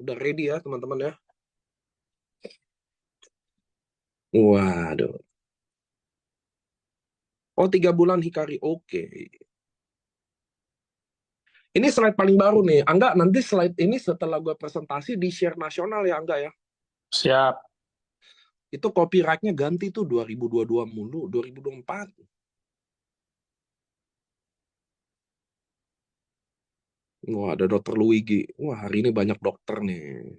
Udah ready ya teman-teman ya. Waduh. Oh 3 bulan Hikari. Oke. Ini slide paling baru nih. Angga, nanti slide ini setelah gue presentasi di share nasional ya Angga ya. Siap. Itu copyright-nya ganti tuh 2022 mulu, 2024. Wah, ada dokter Luigi. Wah, hari ini banyak dokter nih.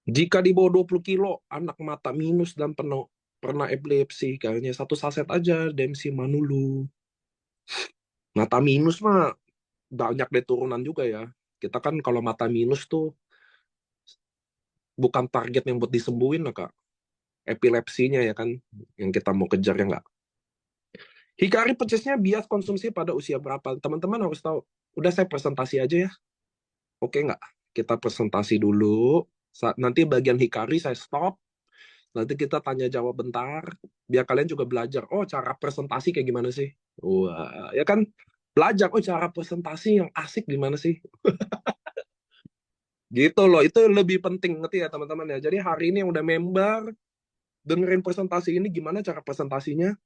Jika di bawah 20 kilo, anak mata minus dan pernah epilepsi, kayaknya 1 saset aja, Demsi Manulu. Mata minus mah banyak deh turunan juga ya. Kita kan kalau mata minus tuh bukan target yang buat disembuhin lah, Kak. Epilepsinya ya kan, yang kita mau kejar ya nggak. Hikari purchase-nya bias konsumsi pada usia berapa? Teman-teman harus tahu. Udah saya presentasi aja ya. Oke nggak? Kita presentasi dulu. Nanti bagian Hikari saya stop. Nanti kita tanya jawab bentar. Biar kalian juga belajar. Oh, cara presentasi kayak gimana sih? Wah, ya kan? Belajar. Oh, cara presentasi yang asik gimana sih? Gitu loh. Itu lebih penting. Ngerti ya teman-teman ya. Jadi hari ini yang udah member, dengerin presentasi ini gimana cara presentasinya.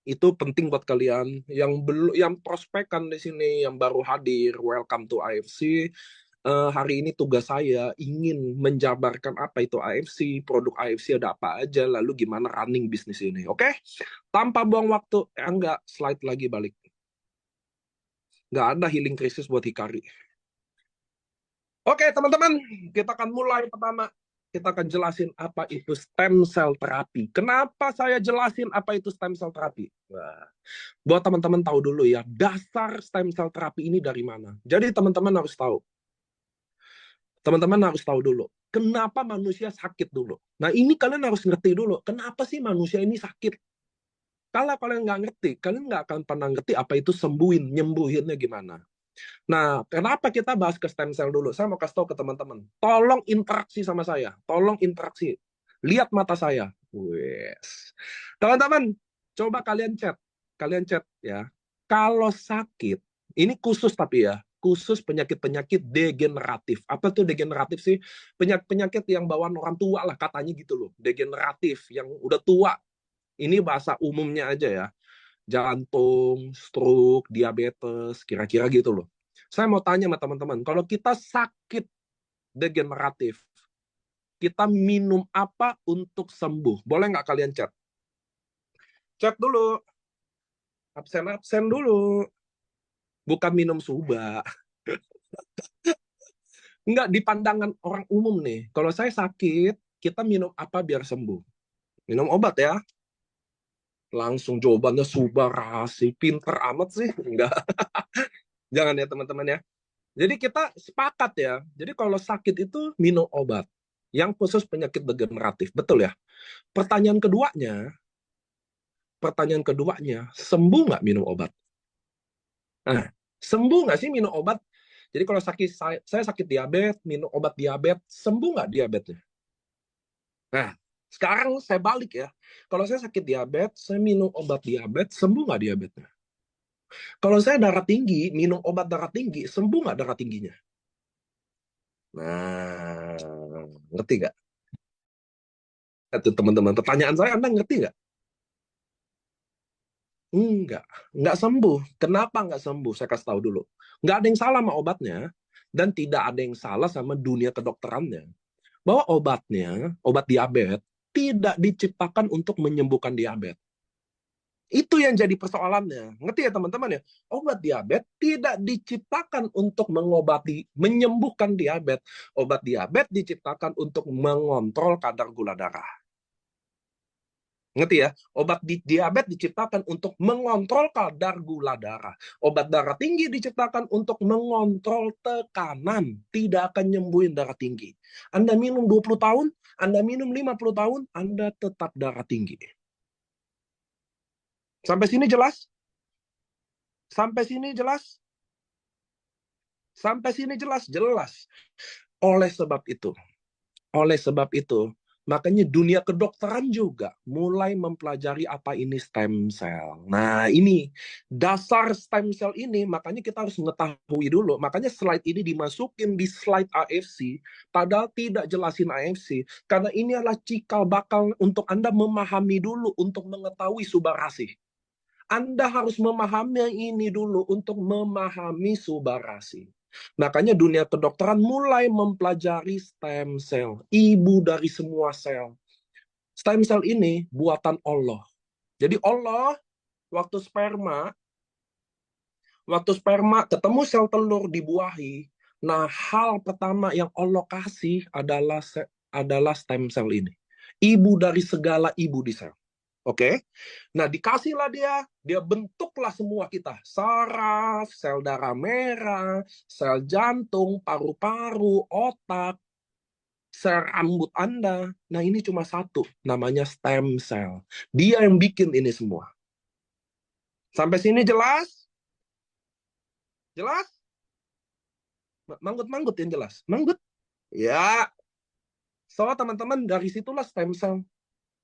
Itu penting buat kalian yang belum, yang prospekan di sini, yang baru hadir, welcome to AFC. Hari ini tugas saya ingin menjabarkan apa itu AFC, produk AFC ada apa aja, lalu gimana running bisnis ini. Oke? Tanpa buang waktu, enggak, slide lagi balik. Nggak ada healing crisis buat Hikari. Oke, teman-teman, kita akan mulai pertama. Kita akan jelasin apa itu stem cell terapi. Kenapa saya jelasin apa itu stem cell terapi? Nah, buat teman-teman tahu dulu ya, dasar stem cell terapi ini dari mana. Jadi teman-teman harus tahu. Teman-teman harus tahu dulu, kenapa manusia sakit dulu. Nah ini kalian harus ngerti dulu, kenapa sih manusia ini sakit. Kalau kalian nggak ngerti, kalian nggak akan pernah ngerti apa itu sembuhin, nyembuhinnya gimana. Nah, kenapa kita bahas ke stem cell dulu? Saya mau kasih tahu ke teman-teman. Tolong interaksi sama saya. Tolong interaksi. Lihat mata saya. Wes. Teman-teman, coba kalian chat. Kalian chat ya. Kalau sakit, ini khusus tapi ya, khusus penyakit-penyakit degeneratif. Apa tuh degeneratif sih? Penyakit-penyakit yang bawaan orang tua lah katanya gitu loh. Degeneratif, yang udah tua. Ini bahasa umumnya aja ya, jantung, stroke, diabetes, kira-kira gitu loh. Saya mau tanya sama teman-teman, kalau kita sakit degeneratif, kita minum apa untuk sembuh? Boleh nggak kalian chat? Chat dulu, absen-absen dulu. Bukan minum suba. Nggak, di pandangan orang umum nih, kalau saya sakit, kita minum apa biar sembuh? Minum obat ya? Langsung jawabannya suba rasi, pinter amat sih. Enggak, jangan ya teman-teman ya. Jadi kita sepakat ya. Jadi kalau sakit itu minum obat. Yang khusus penyakit degeneratif. Betul ya? Pertanyaan keduanya, sembuh nggak minum obat? Nah, sembuh nggak sih minum obat? Jadi kalau saya sakit diabetes, minum obat diabetes, sembuh nggak diabetesnya? Nah, sekarang saya balik ya. Kalau saya sakit diabetes, saya minum obat diabetes, sembuh nggak diabetesnya? Kalau saya darah tinggi, minum obat darah tinggi, sembuh nggak darah tingginya? Nah, ngerti nggak? Itu teman-teman, pertanyaan saya, Anda ngerti nggak? Enggak sembuh. Kenapa nggak sembuh? Saya kasih tahu dulu. Nggak ada yang salah sama obatnya, dan tidak ada yang salah sama dunia kedokterannya. Bahwa obat diabetes, tidak diciptakan untuk menyembuhkan diabetes. Itu yang jadi persoalannya. Ngerti ya teman-teman ya? Obat diabetes tidak diciptakan untuk menyembuhkan diabetes. Obat diabetes diciptakan untuk mengontrol kadar gula darah. Ngerti ya? Obat diabetes diciptakan untuk mengontrol kadar gula darah. Obat darah tinggi diciptakan untuk mengontrol tekanan. Tidak akan nyembuhin darah tinggi. Anda minum 20 tahun, Anda minum 50 tahun, Anda tetap darah tinggi. Sampai sini jelas? Sampai sini jelas? Sampai sini jelas? Jelas. Oleh sebab itu, Makanya dunia kedokteran juga mulai mempelajari apa ini stem cell. Nah, ini dasar stem cell ini, makanya kita harus mengetahui dulu. Makanya slide ini dimasukin di slide AFC, padahal tidak jelasin AFC. Karena ini adalah cikal bakal untuk Anda memahami dulu, untuk mengetahui subarasi. Anda harus memahami ini dulu untuk memahami subarasi. Makanya dunia kedokteran mulai mempelajari stem cell, ibu dari semua sel. Stem cell ini buatan Allah. Jadi Allah waktu sperma ketemu sel telur dibuahi. Nah, hal pertama yang Allah kasih adalah stem cell ini. Ibu dari segala ibu di sel. Oke. Nah, dikasihlah dia bentuklah semua kita. Saraf, sel darah merah, sel jantung, paru-paru, otak, sel rambut Anda. Nah, ini cuma satu, namanya stem cell. Dia yang bikin ini semua. Sampai sini jelas? Jelas? Manggut-manggut yang jelas. Manggut? Ya. So, teman-teman, dari situlah stem cell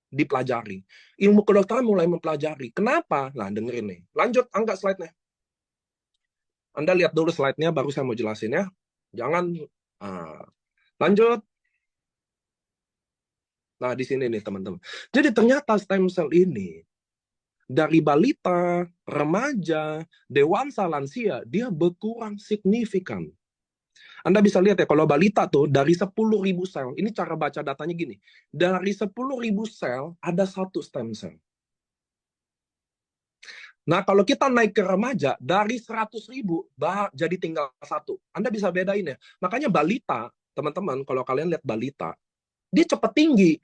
dipelajari. Ilmu kedokteran mulai mempelajari. Kenapa? Nah, dengerin nih. Lanjut, angkat slide-nya. Anda lihat dulu slide-nya, baru saya mau jelasin ya. Jangan, lanjut. Nah, di sini nih, teman-teman. Jadi, ternyata stem cell ini, dari balita, remaja, dewasa, lansia, dia berkurang signifikan. Anda bisa lihat ya, kalau balita tuh, dari 10.000 sel, ini cara baca datanya gini, dari 10.000 sel, ada satu stem cell. Nah, kalau kita naik ke remaja, dari 100.000, jadi tinggal satu. Anda bisa bedain ya. Makanya balita, teman-teman, kalau kalian lihat balita, dia cepat tinggi.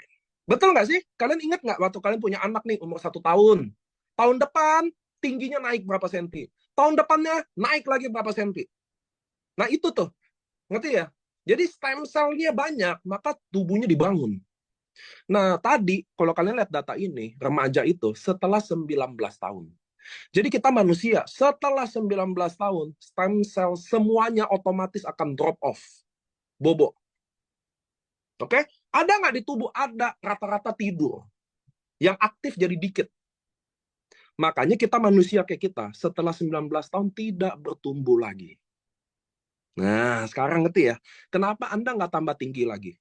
Betul nggak sih? Kalian ingat nggak waktu kalian punya anak nih, umur 1 tahun. Tahun depan, tingginya naik berapa senti. Tahun depannya, naik lagi berapa senti. Nah, itu tuh. Ngerti ya? Jadi stem cell-nya banyak, maka tubuhnya dibangun. Nah, tadi, kalau kalian lihat data ini, remaja itu setelah 19 tahun. Jadi kita manusia, setelah 19 tahun, stem cell semuanya otomatis akan drop off. Bobo. Oke? Ada nggak di tubuh? Ada, rata-rata tidur. Yang aktif jadi dikit. Makanya kita manusia kayak kita, setelah 19 tahun tidak bertumbuh lagi. Nah, sekarang ngerti ya? Kenapa Anda nggak tambah tinggi lagi?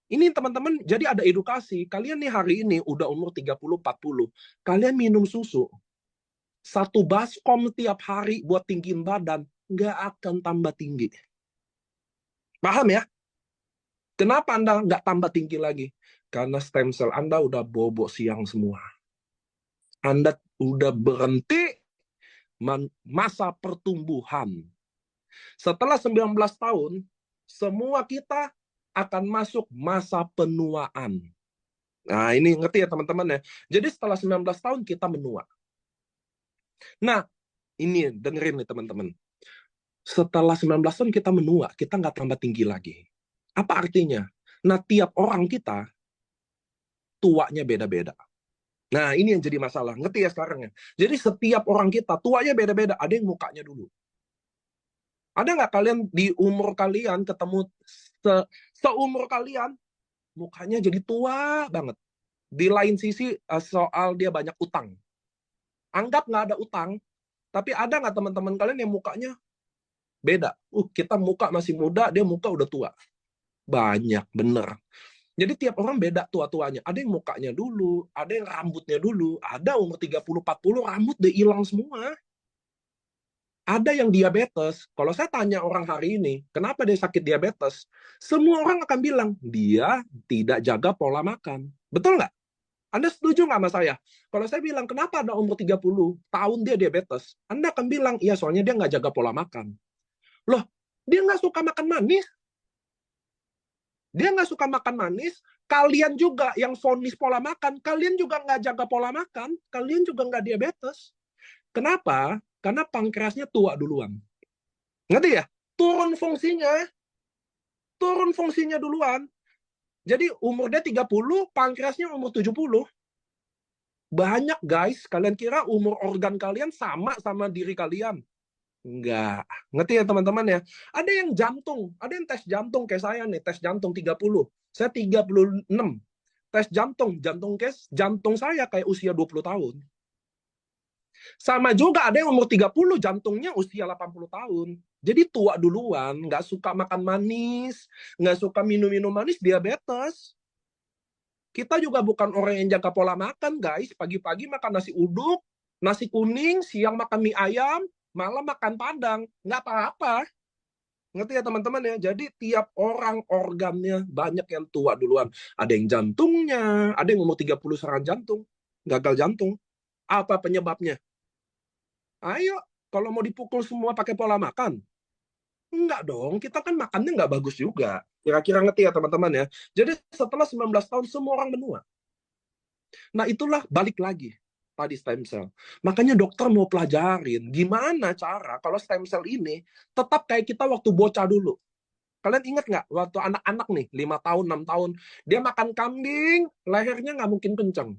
Ini teman-teman, jadi ada edukasi. Kalian nih hari ini udah umur 30-40. Kalian minum susu. 1 baskom tiap hari buat tinggiin badan. Nggak akan tambah tinggi. Paham ya? Kenapa Anda nggak tambah tinggi lagi? Karena stem cell Anda udah bobo siang semua. Anda udah berhenti masa pertumbuhan. Setelah 19 tahun, semua kita akan masuk masa penuaan. Nah, ini ngerti ya teman-teman ya. Jadi setelah 19 tahun kita menua. Nah, ini dengerin nih teman-teman. Setelah 19 tahun kita menua, kita nggak tambah tinggi lagi. Apa artinya? Nah, tiap orang kita tuanya beda-beda. Nah, ini yang jadi masalah. Ngerti ya sekarang ya? Jadi setiap orang kita tuanya beda-beda. Ada yang mukanya dulu. Ada nggak kalian di umur kalian ketemu seumur kalian, mukanya jadi tua banget. Di lain sisi, soal dia banyak utang. Anggap nggak ada utang, tapi ada nggak teman-teman kalian yang mukanya beda? Kita muka masih muda, dia muka udah tua. Banyak, bener. Jadi tiap orang beda tua-tuanya. Ada yang mukanya dulu, ada yang rambutnya dulu, ada umur 30-40 rambut udah hilang semua. Ada yang diabetes. Kalau saya tanya orang hari ini, kenapa dia sakit diabetes? Semua orang akan bilang, dia tidak jaga pola makan. Betul nggak? Anda setuju nggak sama saya? Kalau saya bilang, kenapa ada umur 30 tahun dia diabetes? Anda akan bilang, iya soalnya dia nggak jaga pola makan. Loh, dia nggak suka makan manis. Dia nggak suka makan manis. Kalian juga yang vonis pola makan, kalian juga nggak jaga pola makan. Kalian juga nggak diabetes. Kenapa? Karena pankreasnya tua duluan. Ngerti ya? Turun fungsinya duluan. Jadi umur dia 30, pankreasnya umur 70. Banyak guys, kalian kira umur organ kalian sama diri kalian? Enggak. Ngerti ya teman-teman ya? Ada yang jantung, ada yang tes jantung kayak saya nih, tes jantung 30. Saya 36. tes jantung case, jantung saya kayak usia 20 tahun. Sama juga ada yang umur 30, jantungnya usia 80 tahun. Jadi tua duluan, nggak suka makan manis, nggak suka minum-minum manis, diabetes. Kita juga bukan orang yang jaga pola makan, guys. Pagi-pagi makan nasi uduk, nasi kuning, siang makan mie ayam, malam makan padang. Nggak apa-apa. Ngerti ya teman-teman ya? Jadi tiap orang organnya banyak yang tua duluan. Ada yang jantungnya, ada yang umur 30 serangan jantung, gagal jantung. Apa penyebabnya? Ayo, kalau mau dipukul semua pakai pola makan. Enggak dong, kita kan makannya nggak bagus juga. Kira-kira ngerti ya teman-teman ya? Jadi setelah 19 tahun semua orang menua. Nah itulah balik lagi tadi stem cell. Makanya dokter mau pelajarin gimana cara kalau stem cell ini tetap kayak kita waktu bocah dulu. Kalian ingat nggak waktu anak-anak nih 5 tahun, 6 tahun, dia makan kambing, lehernya nggak mungkin kenceng.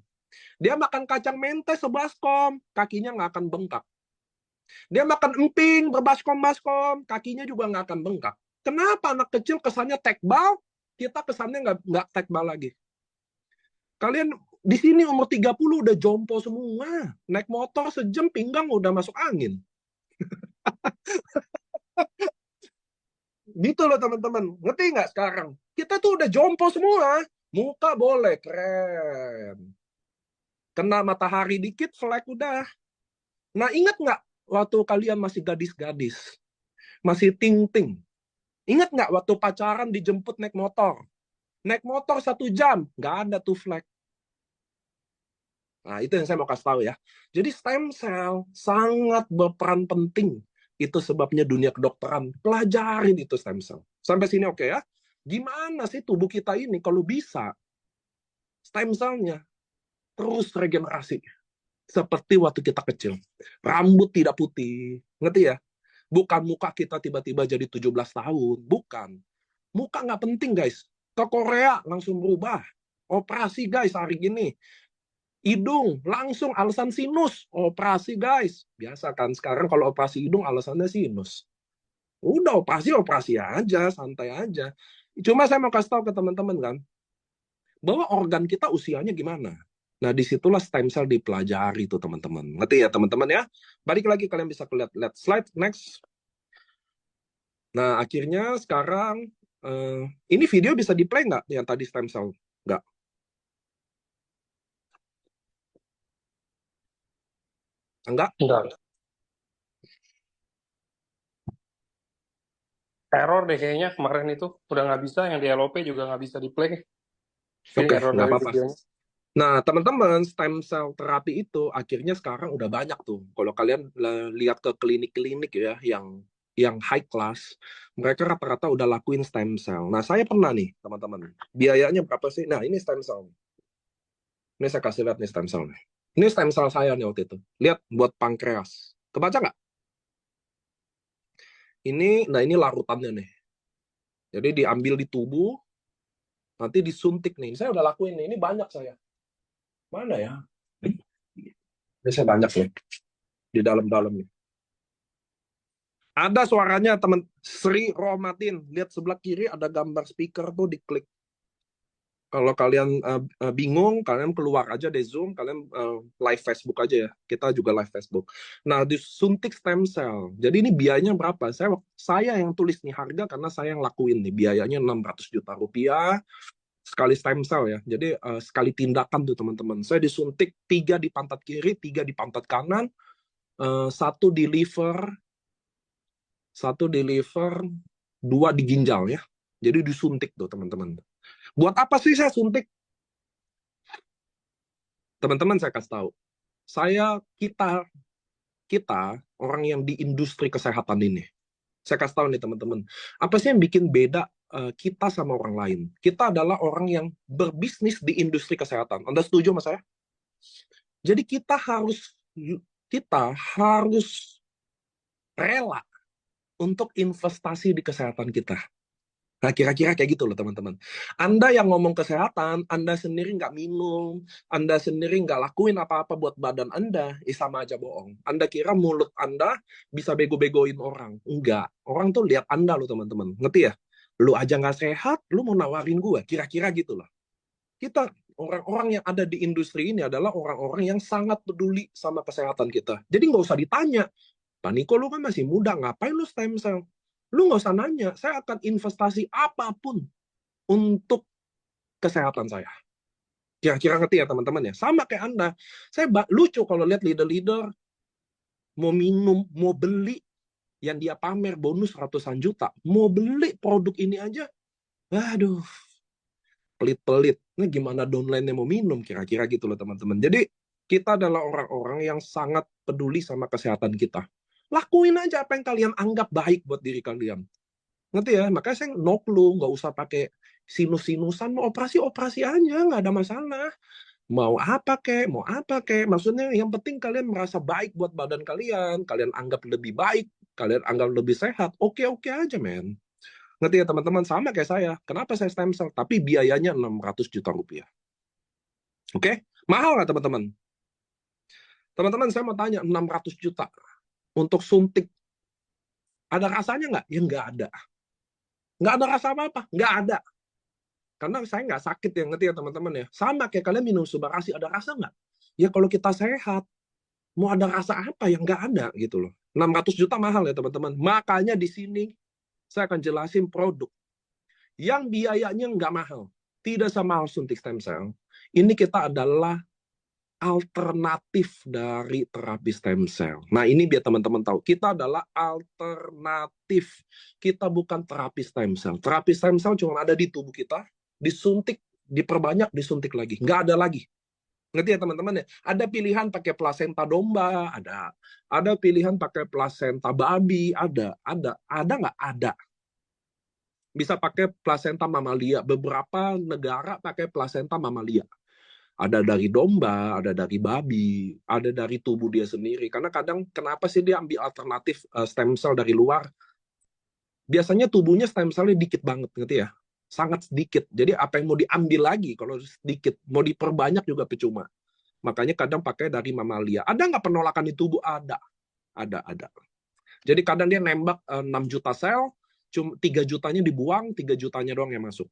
Dia makan kacang mente sebaskom, kakinya nggak akan bengkak. Dia makan emping berbaskom-baskom, kakinya juga nggak akan bengkak. Kenapa anak kecil kesannya tekbal, kita kesannya nggak tekbal lagi. Kalian di sini umur 30 udah jompo semua. Naik motor sejam pinggang udah masuk angin. Gitu loh teman-teman. Ngerti nggak sekarang? Kita tuh udah jompo semua. Muka boleh, keren. Kena matahari dikit, flek udah. Nah ingat nggak waktu kalian masih gadis-gadis? Masih ting-ting. Ingat nggak waktu pacaran dijemput naik motor? Naik motor 1 jam, nggak ada tuh flek. Nah, itu yang saya mau kasih tahu ya. Jadi stem cell sangat berperan penting. Itu sebabnya dunia kedokteran pelajarin itu stem cell. Sampai sini oke ya? Gimana sih tubuh kita ini kalau bisa stem cell-nya terus regenerasi seperti waktu kita kecil. Rambut tidak putih, ngerti ya? Bukan muka kita tiba-tiba jadi 17 tahun, bukan. Muka nggak penting guys. Ke Korea langsung berubah. Operasi guys hari gini. Hidung langsung alasan sinus, operasi guys. Biasa kan sekarang kalau operasi hidung alasannya sinus. Udah operasi aja, santai aja. Cuma saya mau kasih tahu ke teman-teman kan, bahwa organ kita usianya gimana. Nah disitulah stem cell dipelajari tuh teman-teman. Ngerti ya teman-teman ya? Balik lagi kalian bisa lihat slide next. Nah akhirnya sekarang ini video bisa di play nggak yang tadi stem cell? Nggak. Enggak? Enggak. Error deh kayaknya kemarin itu. Udah nggak bisa, yang di LOP juga nggak bisa di-play. Feeling Oke, error nggak dari apa-apa. videonya. Nah, teman-teman, stem cell terapi itu akhirnya sekarang udah banyak tuh. Kalau kalian lihat ke klinik-klinik ya, yang high class, mereka rata-rata udah lakuin stem cell. Nah, saya pernah nih, teman-teman. Biayanya berapa sih? Nah, ini stem cell. Ini saya kasih lihat nih stem cell. Ini stem cell saya nih waktu itu. Lihat, buat pankreas. Kebaca nggak? Nah ini larutannya nih. Jadi diambil di tubuh, nanti disuntik nih. Saya udah lakuin nih. Ini banyak saya. Mana ya? Ini saya banyak nih. Di dalam-dalam nih. Ada suaranya teman Sri Romatin. Lihat sebelah kiri ada gambar speaker tuh diklik. Kalau kalian bingung, kalian keluar aja deh Zoom, kalian live Facebook aja ya. Kita juga live Facebook. Nah, disuntik stem cell. Jadi ini biayanya berapa? Saya yang tulis nih harga karena saya yang lakuin nih. Biayanya 600 juta rupiah sekali stem cell ya. Jadi sekali tindakan tuh teman-teman. Saya disuntik 3 di pantat kiri, 3 di pantat kanan, 1 di liver, 2 di ginjal ya. Jadi disuntik tuh teman-teman. Buat apa sih saya suntik? Teman-teman saya kasih tahu. Kita orang yang di industri kesehatan ini. Saya kasih tahu nih teman-teman. Apa sih yang bikin beda kita sama orang lain? Kita adalah orang yang berbisnis di industri kesehatan. Anda setuju sama saya? Jadi kita harus rela untuk investasi di kesehatan kita. Nah, kira-kira kayak gitu loh, teman-teman. Anda yang ngomong kesehatan, Anda sendiri nggak minum, Anda sendiri nggak lakuin apa-apa buat badan Anda, sama aja bohong. Anda kira mulut Anda bisa bego-begoin orang. Enggak. Orang tuh lihat Anda loh, teman-teman. Ngerti ya? Lu aja nggak sehat, lu mau nawarin gue. Kira-kira gitu loh. orang-orang yang ada di industri ini adalah orang-orang yang sangat peduli sama kesehatan kita. Jadi nggak usah ditanya, Pak Niko lu kan masih muda, ngapain lu stem cell? Lu nggak usah nanya, saya akan investasi apapun untuk kesehatan saya. Kira-kira ngerti ya teman-teman ya? Sama kayak Anda. Saya lucu kalau lihat leader-leader mau minum, mau beli, yang dia pamer bonus ratusan juta. Mau beli produk ini aja, aduh, pelit-pelit. Ini gimana downline-nya mau minum, kira-kira gitu loh teman-teman. Jadi, kita adalah orang-orang yang sangat peduli sama kesehatan kita. Lakuin aja apa yang kalian anggap baik buat diri kalian. Ngerti ya? Makanya saya no clue, nggak usah pakai sinus-sinusan, mau operasi-operasi aja, nggak ada masalah. Mau apa kek. Maksudnya yang penting kalian merasa baik buat badan kalian anggap lebih baik, kalian anggap lebih sehat, oke-oke aja, men. Ngerti ya teman-teman? Sama kayak saya. Kenapa saya stem cell? Tapi biayanya 600 juta rupiah. Oke? Mahal nggak teman-teman? Teman-teman, saya mau tanya, 600 juta untuk suntik. Ada rasanya nggak? Ya nggak ada. Nggak ada rasa apa-apa? Nggak ada. Karena saya nggak sakit ya, ngerti ya teman-teman ya? Sama kayak kalian minum Subarasi, ada rasa nggak? Ya kalau kita sehat, mau ada rasa apa yang nggak ada gitu loh. 600 juta mahal ya teman-teman. Makanya di sini saya akan jelasin produk yang biayanya nggak mahal. Tidak sama suntik stem cell. Ini kita adalah alternatif dari terapi stem cell. Nah, ini biar teman-teman tahu. Kita adalah alternatif. Kita bukan terapi stem cell. Terapi stem cell cuma ada di tubuh kita, disuntik, diperbanyak, disuntik lagi. Nggak ada lagi. Ngerti ya teman-teman ya? Ada pilihan pakai plasenta domba, ada pilihan pakai plasenta babi, ada nggak? Ada. Bisa pakai plasenta mamalia. Beberapa negara pakai plasenta mamalia. Ada dari domba, ada dari babi, ada dari tubuh dia sendiri. Karena kadang kenapa sih dia ambil alternatif stem cell dari luar? Biasanya tubuhnya stem cellnya dikit banget, ngerti ya? Sangat sedikit. Jadi apa yang mau diambil lagi kalau sedikit, mau diperbanyak juga percuma. Makanya kadang pakai dari mamalia. Ada nggak penolakan di tubuh? Ada. Jadi kadang dia nembak 6 juta sel, cuma 3 jutanya dibuang, 3 jutanya doang yang masuk.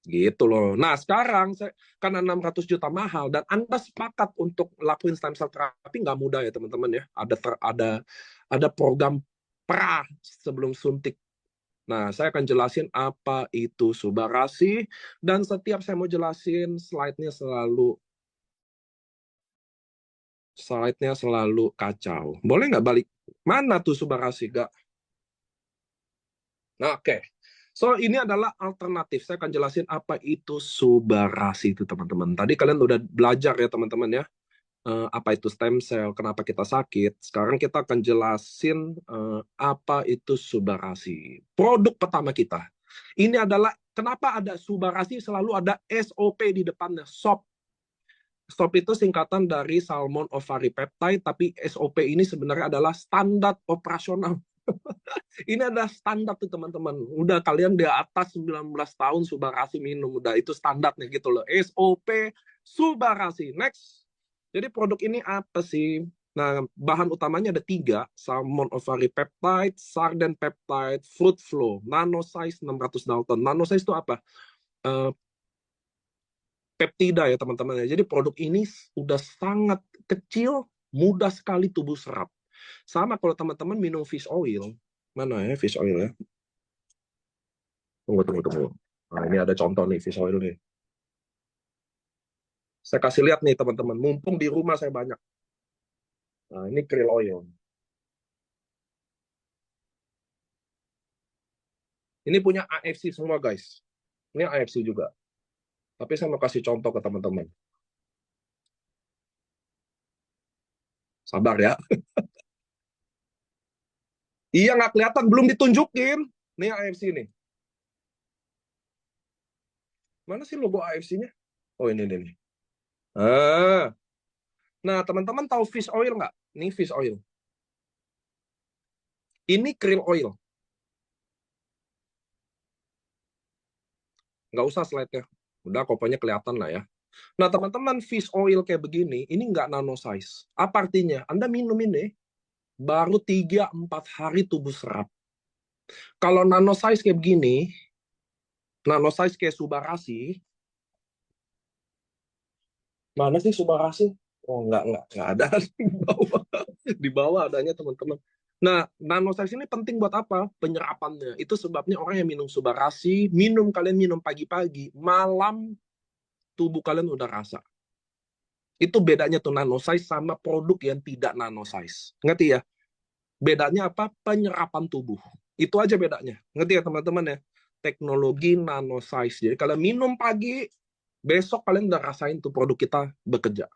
Gitu loh. Nah sekarang, karena 600 juta mahal, dan Anda sepakat untuk lakuin stem cell terapi, nggak mudah ya teman-teman ya. Ada program pra sebelum suntik. Nah, saya akan jelasin apa itu Subarasi, dan setiap saya mau jelasin, slide-nya selalu kacau. Boleh nggak balik? Mana tuh Subarasi? Nggak. Nah, oke. So, ini adalah alternatif. Saya akan jelasin apa itu Subarasi itu, teman-teman. Tadi kalian udah belajar ya, teman-teman ya. Apa itu stem cell, kenapa kita sakit. Sekarang kita akan jelasin apa itu Subarasi. Produk pertama kita. Ini adalah, kenapa ada Subarasi, selalu ada SOP di depannya, SOP. SOP itu singkatan dari Salmon Ovari Peptide, tapi SOP ini sebenarnya adalah standar operasional. Ini adalah standar tuh teman-teman. Udah kalian di atas 19 tahun Subarasi minum, udah itu standarnya gitu loh. SOP Subarasi. Next. Jadi produk ini apa sih? Nah, bahan utamanya ada 3, Salmon Ovari Peptide, Sarden Peptide, Fruit Flow, nano size 600 Dalton. Nano size itu apa? Peptida ya teman-teman ya. Jadi produk ini udah sangat kecil, mudah sekali tubuh serap. Sama kalau teman-teman minum fish oil. Mana ya fish oil ya? Tunggu. Nah, ini ada contoh nih fish oil nih. Saya kasih lihat nih teman-teman. Mumpung di rumah saya banyak. Nah, ini krill oil. Ini punya AFC semua guys. Ini AFC juga. Tapi saya mau kasih contoh ke teman-teman. Sabar ya. Iya nggak kelihatan, belum ditunjukin. Nih AFC nih. Mana sih logo AFC-nya? Oh ini nih. Ah, nah, teman-teman tahu fish oil nggak? Ini fish oil. Ini krill oil. Nggak usah slide-nya. Udah, pokoknya kelihatan lah ya. Nah, teman-teman, fish oil kayak begini, ini nggak nano size. Apa artinya? Anda minum ini, baru 3-4 hari tubuh serap. Kalau nano size kayak begini, nano size kayak Subarasi, Mana sih Subarasi? Oh, nggak ada di bawah. Di bawah adanya teman-teman. Nah, nanosize ini penting buat apa? Penyerapannya. Itu sebabnya orang yang minum Subarasi, kalian minum pagi-pagi, malam tubuh kalian udah rasa. Itu bedanya tuh nanosize sama produk yang tidak nanosize. Ngerti ya? Bedanya apa? Penyerapan tubuh. Itu aja bedanya. Ngerti ya teman-teman ya? Teknologi nanosize. Jadi kalau minum pagi, besok kalian udah rasain tuh produk kita bekerja.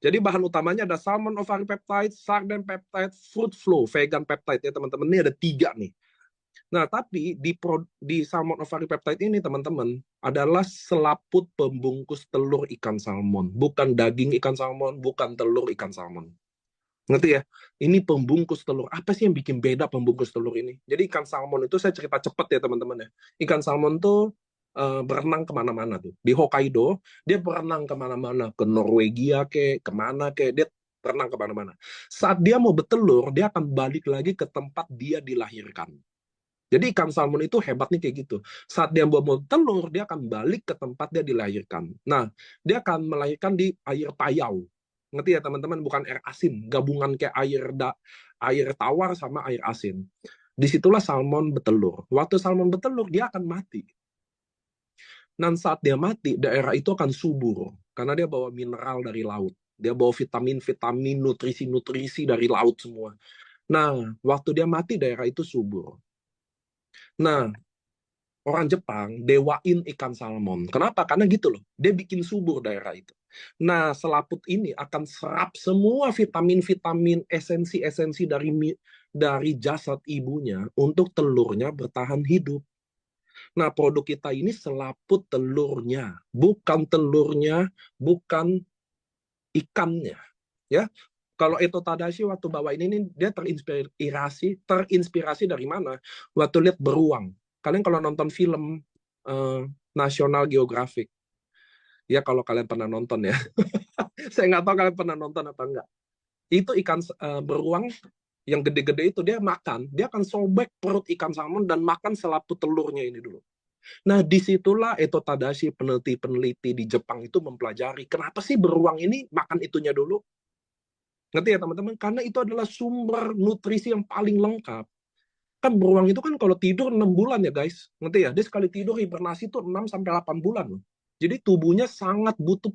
Jadi bahan utamanya ada salmon ovary peptide, sarden peptide, fruit flow, vegan peptide ya teman-teman. Ini ada 3 nih. Nah, tapi di salmon ovary peptide ini teman-teman adalah selaput pembungkus telur ikan salmon, bukan daging ikan salmon, bukan telur ikan salmon. Ngerti ya? Ini pembungkus telur. Apa sih yang bikin beda pembungkus telur ini? Jadi ikan salmon itu saya cerita cepat ya teman-teman ya. Ikan salmon tuh berenang kemana-mana tuh. Di Hokkaido, dia berenang kemana-mana. Ke Norwegia kemana dia berenang kemana-mana. Saat dia mau bertelur, dia akan balik lagi ke tempat dia dilahirkan. Jadi ikan salmon itu hebatnya kayak gitu. Saat dia mau telur, dia akan balik ke tempat dia dilahirkan. Nah, dia akan melahirkan di air payau. Ngerti ya teman-teman? Bukan air asin, gabungan kayak air tawar sama air asin. Disitulah salmon bertelur. Waktu salmon bertelur, dia akan mati. Dan saat dia mati, daerah itu akan subur. Karena dia bawa mineral dari laut. Dia bawa vitamin-vitamin, nutrisi-nutrisi dari laut semua. Nah, waktu dia mati, daerah itu subur. Nah, orang Jepang dewain ikan salmon. Kenapa? Karena gitu loh. Dia bikin subur daerah itu. Nah, selaput ini akan serap semua vitamin-vitamin, esensi-esensi dari jasad ibunya untuk telurnya bertahan hidup. Nah, produk kita ini selaput telurnya, bukan ikannya. Ya, kalau Eto Tadashi waktu bawa ini dia terinspirasi dari mana? Waktu lihat beruang. Kalian kalau nonton film eh, National Geographic, ya kalau kalian pernah nonton ya, saya nggak tahu kalian pernah nonton atau enggak. Itu ikan beruang yang gede-gede itu dia akan sobek perut ikan salmon dan makan selaput telurnya ini dulu. Nah, disitulah Eto Tadashi peneliti-peneliti di Jepang itu mempelajari kenapa sih beruang ini makan itunya dulu. Ngerti ya teman-teman? Karena itu adalah sumber nutrisi yang paling lengkap. Kan beruang itu kan kalau tidur 6 bulan ya guys. Ngerti ya? Dia sekali tidur hibernasi itu 6 sampai 8 bulan loh. Jadi tubuhnya sangat butuh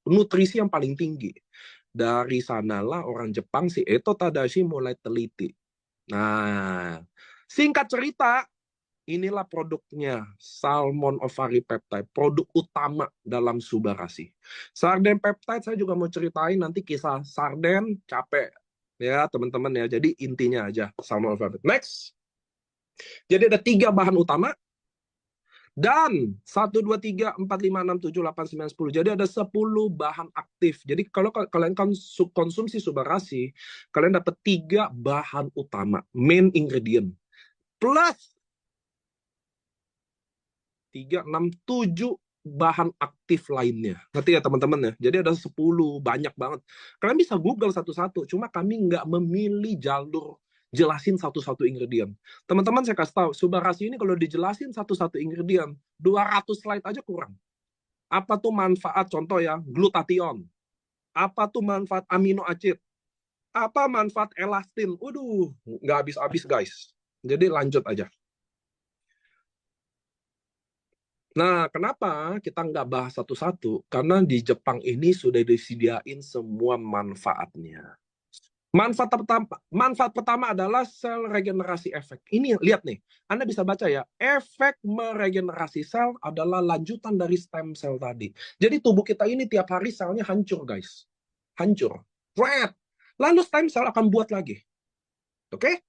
nutrisi yang paling tinggi. Dari sanalah orang Jepang si Eto Tadashi mulai teliti. Nah, singkat cerita, inilah produknya Salmon Ovary Peptide, produk utama dalam Subarasi. Sarden Peptide saya juga mau ceritain nanti kisah sarden capek ya teman-teman ya. Jadi intinya aja Salmon Ovary Peptide. Next. Jadi ada 3 bahan utama dan 1, 2, 3, 4, 5, 6, 7, 8, 9, 10. Jadi ada 10 bahan aktif. Jadi kalau kalian konsumsi Subarasi, kalian dapat 3 bahan utama, main ingredient. Plus 3, 6, 7 bahan aktif lainnya. Ngerti ya teman-teman ya? Jadi ada 10, banyak banget. Kalian bisa Google satu-satu, cuma kami nggak memilih jalur jelasin satu-satu ingredient. Teman-teman saya kasih tahu, Subarasi ini kalau dijelasin satu-satu ingredient, 200 slide aja kurang. Apa tuh manfaat, contoh ya, glutathione. Apa tuh manfaat amino acid. Apa manfaat elastin. Waduh, nggak habis-habis guys. Jadi lanjut aja. Nah, kenapa kita nggak bahas satu-satu? Karena di Jepang ini sudah disediain semua manfaatnya. Manfaat pertama adalah sel regenerasi efek. Ini lihat nih, Anda bisa baca ya. Efek meregenerasi sel adalah lanjutan dari stem cell tadi. Jadi tubuh kita ini tiap hari selnya hancur, guys. Hancur. Red. Lalu stem cell akan buat lagi. Oke?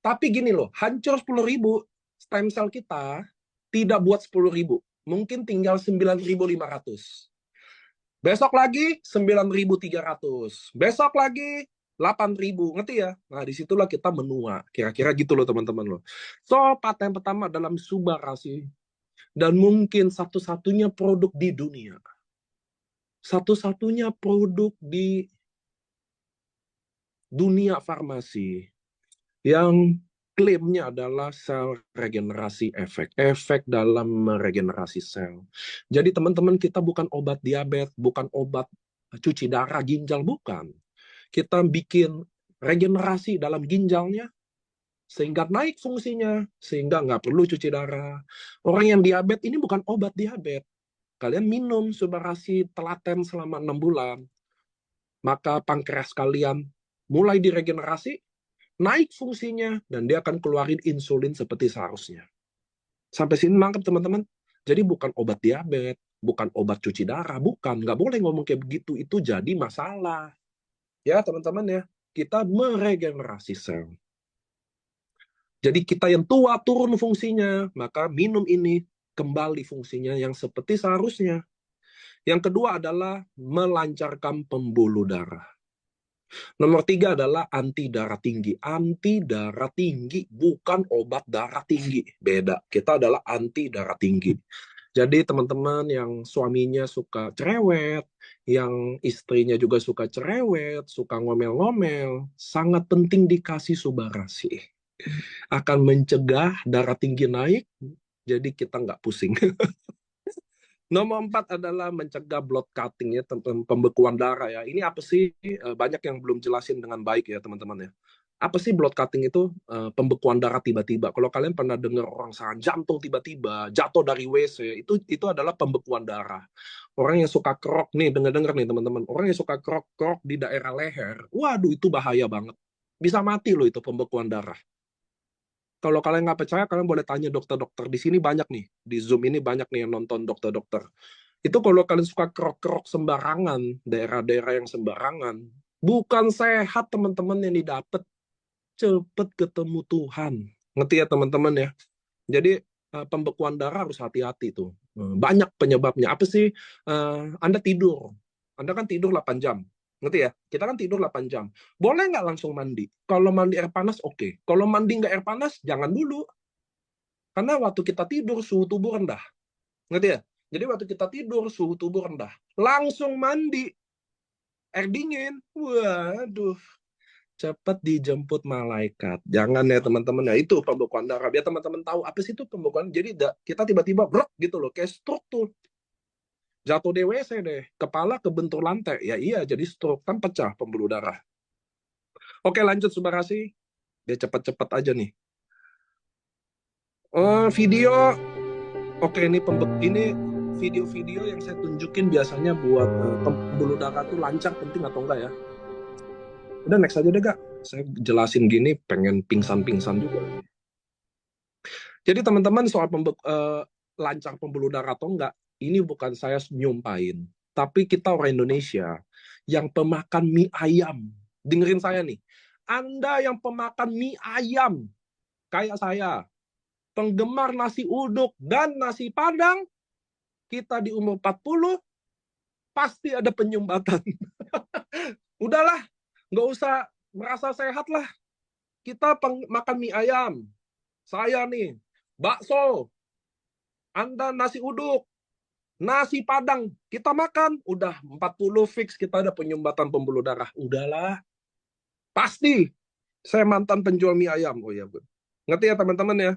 Tapi gini loh, hancur 10.000, stem cell kita tidak buat 10.000. Mungkin tinggal 9.500. Besok lagi 9.300. Besok lagi 8.000. Ngerti ya? Nah, disitulah kita menua. Kira-kira gitu loh teman-teman loh. So, paten pertama dalam Subarasi. Dan mungkin satu-satunya produk di dunia. Satu-satunya produk di dunia farmasi yang Klaimnya adalah sel regenerasi efek. Efek dalam meregenerasi sel. Jadi teman-teman, kita bukan obat diabetes, bukan obat cuci darah ginjal, bukan. Kita bikin regenerasi dalam ginjalnya, sehingga naik fungsinya, sehingga nggak perlu cuci darah. Orang yang diabetes ini bukan obat diabetes. Kalian minum Subarasi telaten selama 6 bulan, maka pankreas kalian mulai diregenerasi, naik fungsinya, dan dia akan keluarin insulin seperti seharusnya. Sampai sini nangkep teman-teman? Jadi bukan obat diabetes, bukan obat cuci darah, bukan. Nggak boleh ngomong kayak begitu, itu jadi masalah. Ya teman-teman ya, kita meregenerasi sel. Jadi kita yang tua turun fungsinya, maka minum ini kembali fungsinya yang seperti seharusnya. Yang kedua adalah melancarkan pembuluh darah. Nomor 3 adalah anti darah tinggi. Anti darah tinggi bukan obat darah tinggi. Beda. Kita adalah anti darah tinggi. Jadi teman-teman yang suaminya suka cerewet, yang istrinya juga suka cerewet, suka ngomel-ngomel, sangat penting dikasih Subarasi. Akan mencegah darah tinggi naik, jadi kita nggak pusing. Nomor 4 adalah mencegah blood cutting ya, pembekuan darah ya. Ini apa sih? Banyak yang belum jelasin dengan baik ya teman-teman ya. Apa sih blood cutting itu? Pembekuan darah tiba-tiba. Kalau kalian pernah dengar orang serangan jantung tiba-tiba, jatuh dari WC, itu adalah pembekuan darah. Orang yang suka kerok nih, dengar-dengar nih teman-teman. Orang yang suka kerok-kerok di daerah leher, waduh itu bahaya banget. Bisa mati loh itu pembekuan darah. Kalau kalian nggak percaya, kalian boleh tanya dokter-dokter. Di sini banyak nih, di Zoom ini banyak nih yang nonton dokter-dokter. Itu kalau kalian suka kerok-kerok sembarangan, daerah-daerah yang sembarangan, bukan sehat teman-teman yang didapat, cepet ketemu Tuhan. Ngerti ya teman-teman ya? Jadi pembekuan darah harus hati-hati tuh. Banyak penyebabnya. Apa sih? Anda tidur. Anda kan tidur 8 jam. Ngerti ya? Kita kan tidur 8 jam. Boleh nggak langsung mandi? Kalau mandi air panas, oke. Kalau mandi nggak air panas, jangan dulu. Karena waktu kita tidur, suhu tubuh rendah. Ngerti ya? Jadi waktu kita tidur, suhu tubuh rendah. Langsung mandi, air dingin. Waduh, cepat dijemput malaikat. Jangan ya teman-teman ya, itu pembekuan darah. Biar teman-teman tahu apa sih itu pembekuan. Jadi kita tiba-tiba brok gitu loh, kayak stroke tuh. Jatuh di WC deh, kepala kebentur lantai. Ya iya, jadi stroke, kan pecah pembuluh darah. Oke lanjut Subarasi, biar cepat-cepat aja nih. Video, oke ini video-video yang saya tunjukin biasanya buat pembuluh darah tuh lancar penting atau enggak ya. Udah next aja deh Kak, saya jelasin gini pengen pingsan-pingsan juga. Jadi teman-teman soal lancar pembuluh darah atau enggak, ini bukan saya nyumpain. Tapi kita orang Indonesia yang pemakan mie ayam. Dengerin saya nih. Anda yang pemakan mie ayam, kayak saya, penggemar nasi uduk dan nasi padang, kita di umur 40, pasti ada penyumbatan. Udahlah, nggak usah merasa sehat lah. Kita makan mie ayam. Saya nih, bakso, Anda nasi uduk, nasi padang, kita makan, udah 40 fix kita ada penyumbatan pembuluh darah. Udahlah, pasti. Saya mantan penjual mie ayam. Oh ya, ngerti ya teman-teman ya.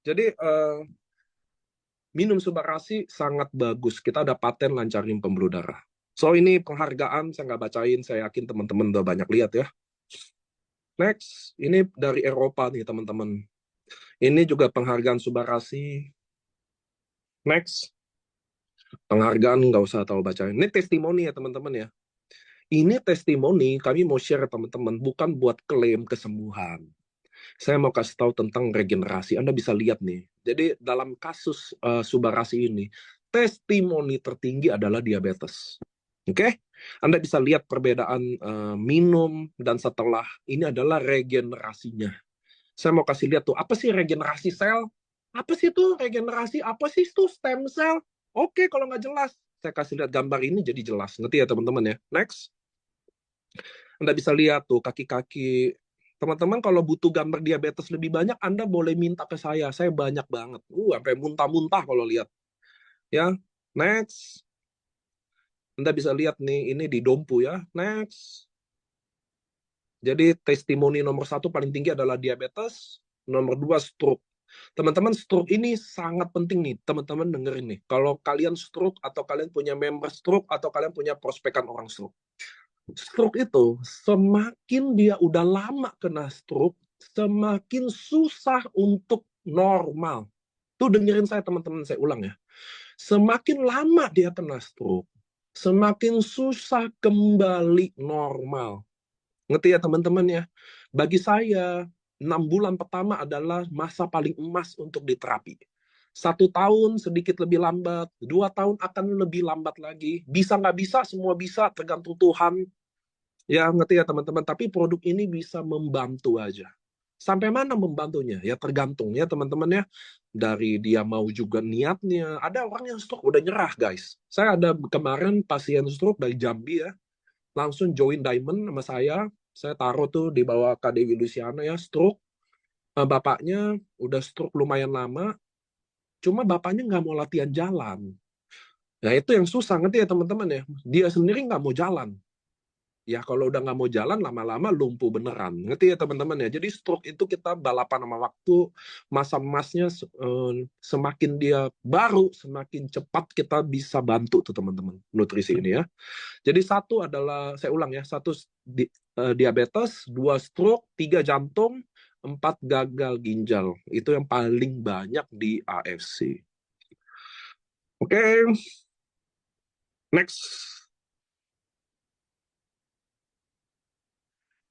Jadi minum Subarasi sangat bagus. Kita ada paten lancarin pembuluh darah. So ini penghargaan, saya nggak bacain, saya yakin teman-teman udah banyak lihat ya. Next, ini dari Eropa nih teman-teman. Ini juga penghargaan Subarasi. Next, penghargaan nggak usah tahu bacain. Ini testimoni ya teman-teman ya. Ini testimoni kami mau share teman-teman, bukan buat klaim kesembuhan. Saya mau kasih tahu tentang regenerasi. Anda bisa lihat nih. Jadi dalam kasus Subarasi ini, testimoni tertinggi adalah diabetes. Oke? Anda bisa lihat perbedaan minum dan setelah. Ini adalah regenerasinya. Saya mau kasih lihat tuh, apa sih regenerasi sel? Apa sih tuh regenerasi? Apa sih tuh stem cell? Oke, kalau nggak jelas, saya kasih lihat gambar ini jadi jelas. Ngerti ya teman-teman ya? Next. Anda bisa lihat tuh kaki-kaki. Teman-teman kalau butuh gambar diabetes lebih banyak, Anda boleh minta ke saya. Saya banyak banget. Sampai muntah-muntah kalau lihat. Ya, next. Anda bisa lihat nih, ini di Dompu ya. Next. Jadi testimoni nomor 1 paling tinggi adalah diabetes. Nomor 2, stroke. Teman-teman, stroke ini sangat penting nih, teman-teman dengerin nih. Kalau kalian stroke, atau kalian punya member stroke, atau kalian punya prospekan orang stroke. Stroke itu, semakin dia udah lama kena stroke, semakin susah untuk normal. Tuh dengerin saya teman-teman, saya ulang ya. Semakin lama dia kena stroke, semakin susah kembali normal. Ngerti ya teman-teman ya? Bagi saya, 6 bulan pertama adalah masa paling emas untuk diterapi. 1 tahun sedikit lebih lambat, 2 tahun akan lebih lambat lagi. Bisa nggak bisa, semua bisa, tergantung Tuhan. Ya, ngerti ya teman-teman. Tapi produk ini bisa membantu aja. Sampai mana membantunya? Ya tergantung ya teman-teman ya. Dari dia mau juga niatnya. Ada orang yang stroke udah nyerah guys. Saya ada kemarin pasien stroke dari Jambi ya. Langsung join Diamond sama saya. Saya taruh tuh di bawah Kak Dewi Luciana ya, stroke. Bapaknya udah stroke lumayan lama. Cuma bapaknya nggak mau latihan jalan. Nah itu yang susah, ngerti ya teman-teman ya. Dia sendiri nggak mau jalan. Ya kalau udah nggak mau jalan, lama-lama lumpuh beneran. Ngerti ya teman-teman ya. Jadi stroke itu kita balapan sama waktu. Masa emasnya semakin dia baru, semakin cepat kita bisa bantu tuh teman-teman. Nutrisi ini ya. Jadi 1 adalah, saya ulang ya, 1 diabetes, 2 stroke, 3 jantung, 4 gagal ginjal. Itu yang paling banyak di AFC. Oke, next.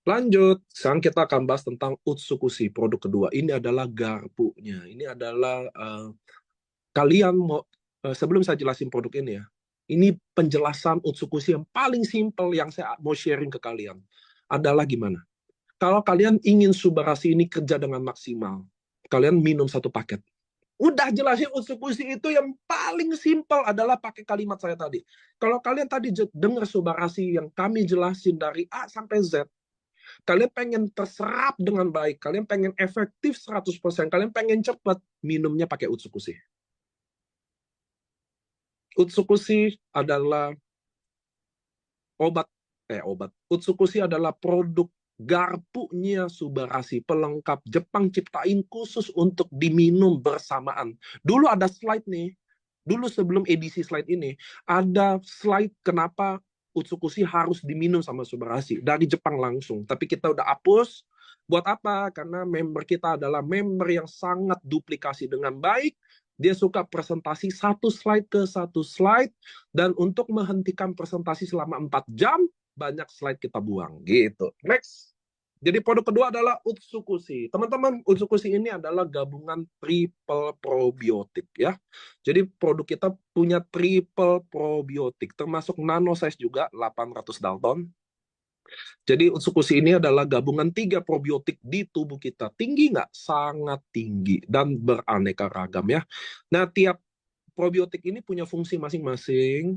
Lanjut, sekarang kita akan bahas tentang Utsukushi, produk kedua. Ini adalah garpunya. Ini adalah kalian mau, sebelum saya jelasin produk ini ya, ini penjelasan Utsukushi yang paling simple yang saya mau sharing ke kalian. Adalah gimana? Kalau kalian ingin Subarasi ini kerja dengan maksimal, kalian minum 1 paket. Udah jelasin Utsukushi itu yang paling simple adalah pakai kalimat saya tadi. Kalau kalian tadi dengar Subarasi yang kami jelasin dari A sampai Z, kalian pengen terserap dengan baik, kalian pengen efektif 100%, kalian pengen cepat, minumnya pakai Utsukushi. Utsukushi adalah obat. Utsukushi adalah produk garpunya Subarasi, pelengkap Jepang ciptain khusus untuk diminum bersamaan. Dulu ada slide nih, dulu sebelum edisi slide ini, ada slide kenapa Utsukushi harus diminum sama Subarasi dari Jepang langsung. Tapi kita udah hapus. Buat apa? Karena member kita adalah member yang sangat duplikasi dengan baik. Dia suka presentasi 1 slide ke 1 slide. Dan untuk menghentikan presentasi selama 4 jam, banyak slide kita buang. Gitu. Next. Jadi produk kedua adalah Utsukushi. Teman-teman, Utsukushi ini adalah gabungan triple probiotik ya. Jadi produk kita punya triple probiotik, termasuk nano size juga 800 Dalton. Jadi Utsukushi ini adalah gabungan 3 probiotik di tubuh kita. Tinggi nggak? Sangat tinggi dan beraneka ragam ya. Nah, tiap probiotik ini punya fungsi masing-masing.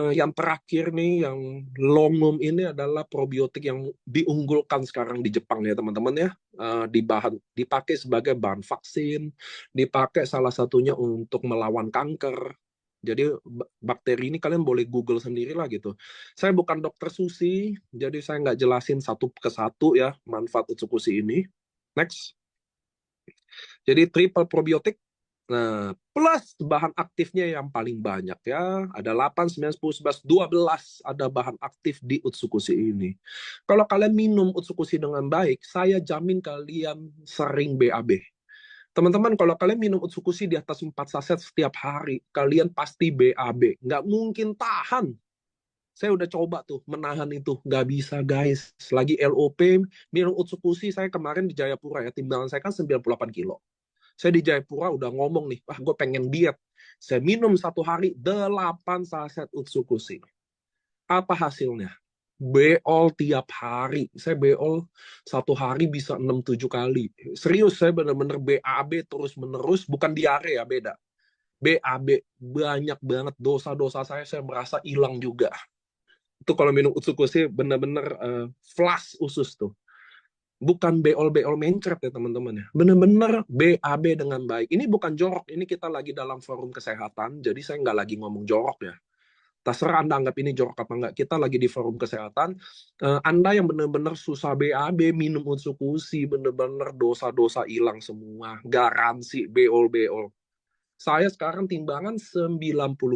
Yang terakhir nih, yang longum ini adalah probiotik yang diunggulkan sekarang di Jepang ya teman-teman ya. Dipakai sebagai bahan vaksin, dipakai salah satunya untuk melawan kanker. Jadi bakteri ini kalian boleh Google sendiri lah gitu. Saya bukan dokter Susi, jadi saya nggak jelasin satu ke satu ya manfaat Utsukushi ini. Next. Jadi triple probiotik. Nah, plus bahan aktifnya yang paling banyak ya. Ada 8, 9, 10, 11, 12 ada bahan aktif di Utsukushi ini. Kalau kalian minum Utsukushi dengan baik, saya jamin kalian sering BAB. Teman-teman, kalau kalian minum Utsukushi di atas 4 saset setiap hari, kalian pasti BAB. Nggak mungkin tahan. Saya udah coba tuh menahan itu. Nggak bisa guys. Lagi LOP, minum Utsukushi, saya kemarin di Jayapura ya, timbangan saya kan 98 kilo. Saya di Jayapura udah ngomong nih, gue pengen diet. Saya minum 1 hari 8 saset Utsukushi. Apa hasilnya? Beol tiap hari. Saya beol 1 hari bisa 6-7 kali. Serius, saya bener-bener BAB terus-menerus. Bukan diare ya, beda. BAB, banyak banget dosa-dosa saya merasa hilang juga. Itu kalau minum Utsukushi bener-bener flash usus tuh. Bukan beol-beol mencret ya teman-teman ya. Bener-bener BAB dengan baik. Ini bukan jorok, ini kita lagi dalam forum kesehatan, jadi saya nggak lagi ngomong jorok ya. Terserah Anda anggap ini jorok apa enggak. Kita lagi di forum kesehatan. Anda yang benar-benar susah BAB, minum Utsukushi, benar-benar dosa-dosa hilang semua. Garansi, beol-beol. Saya sekarang timbangan 90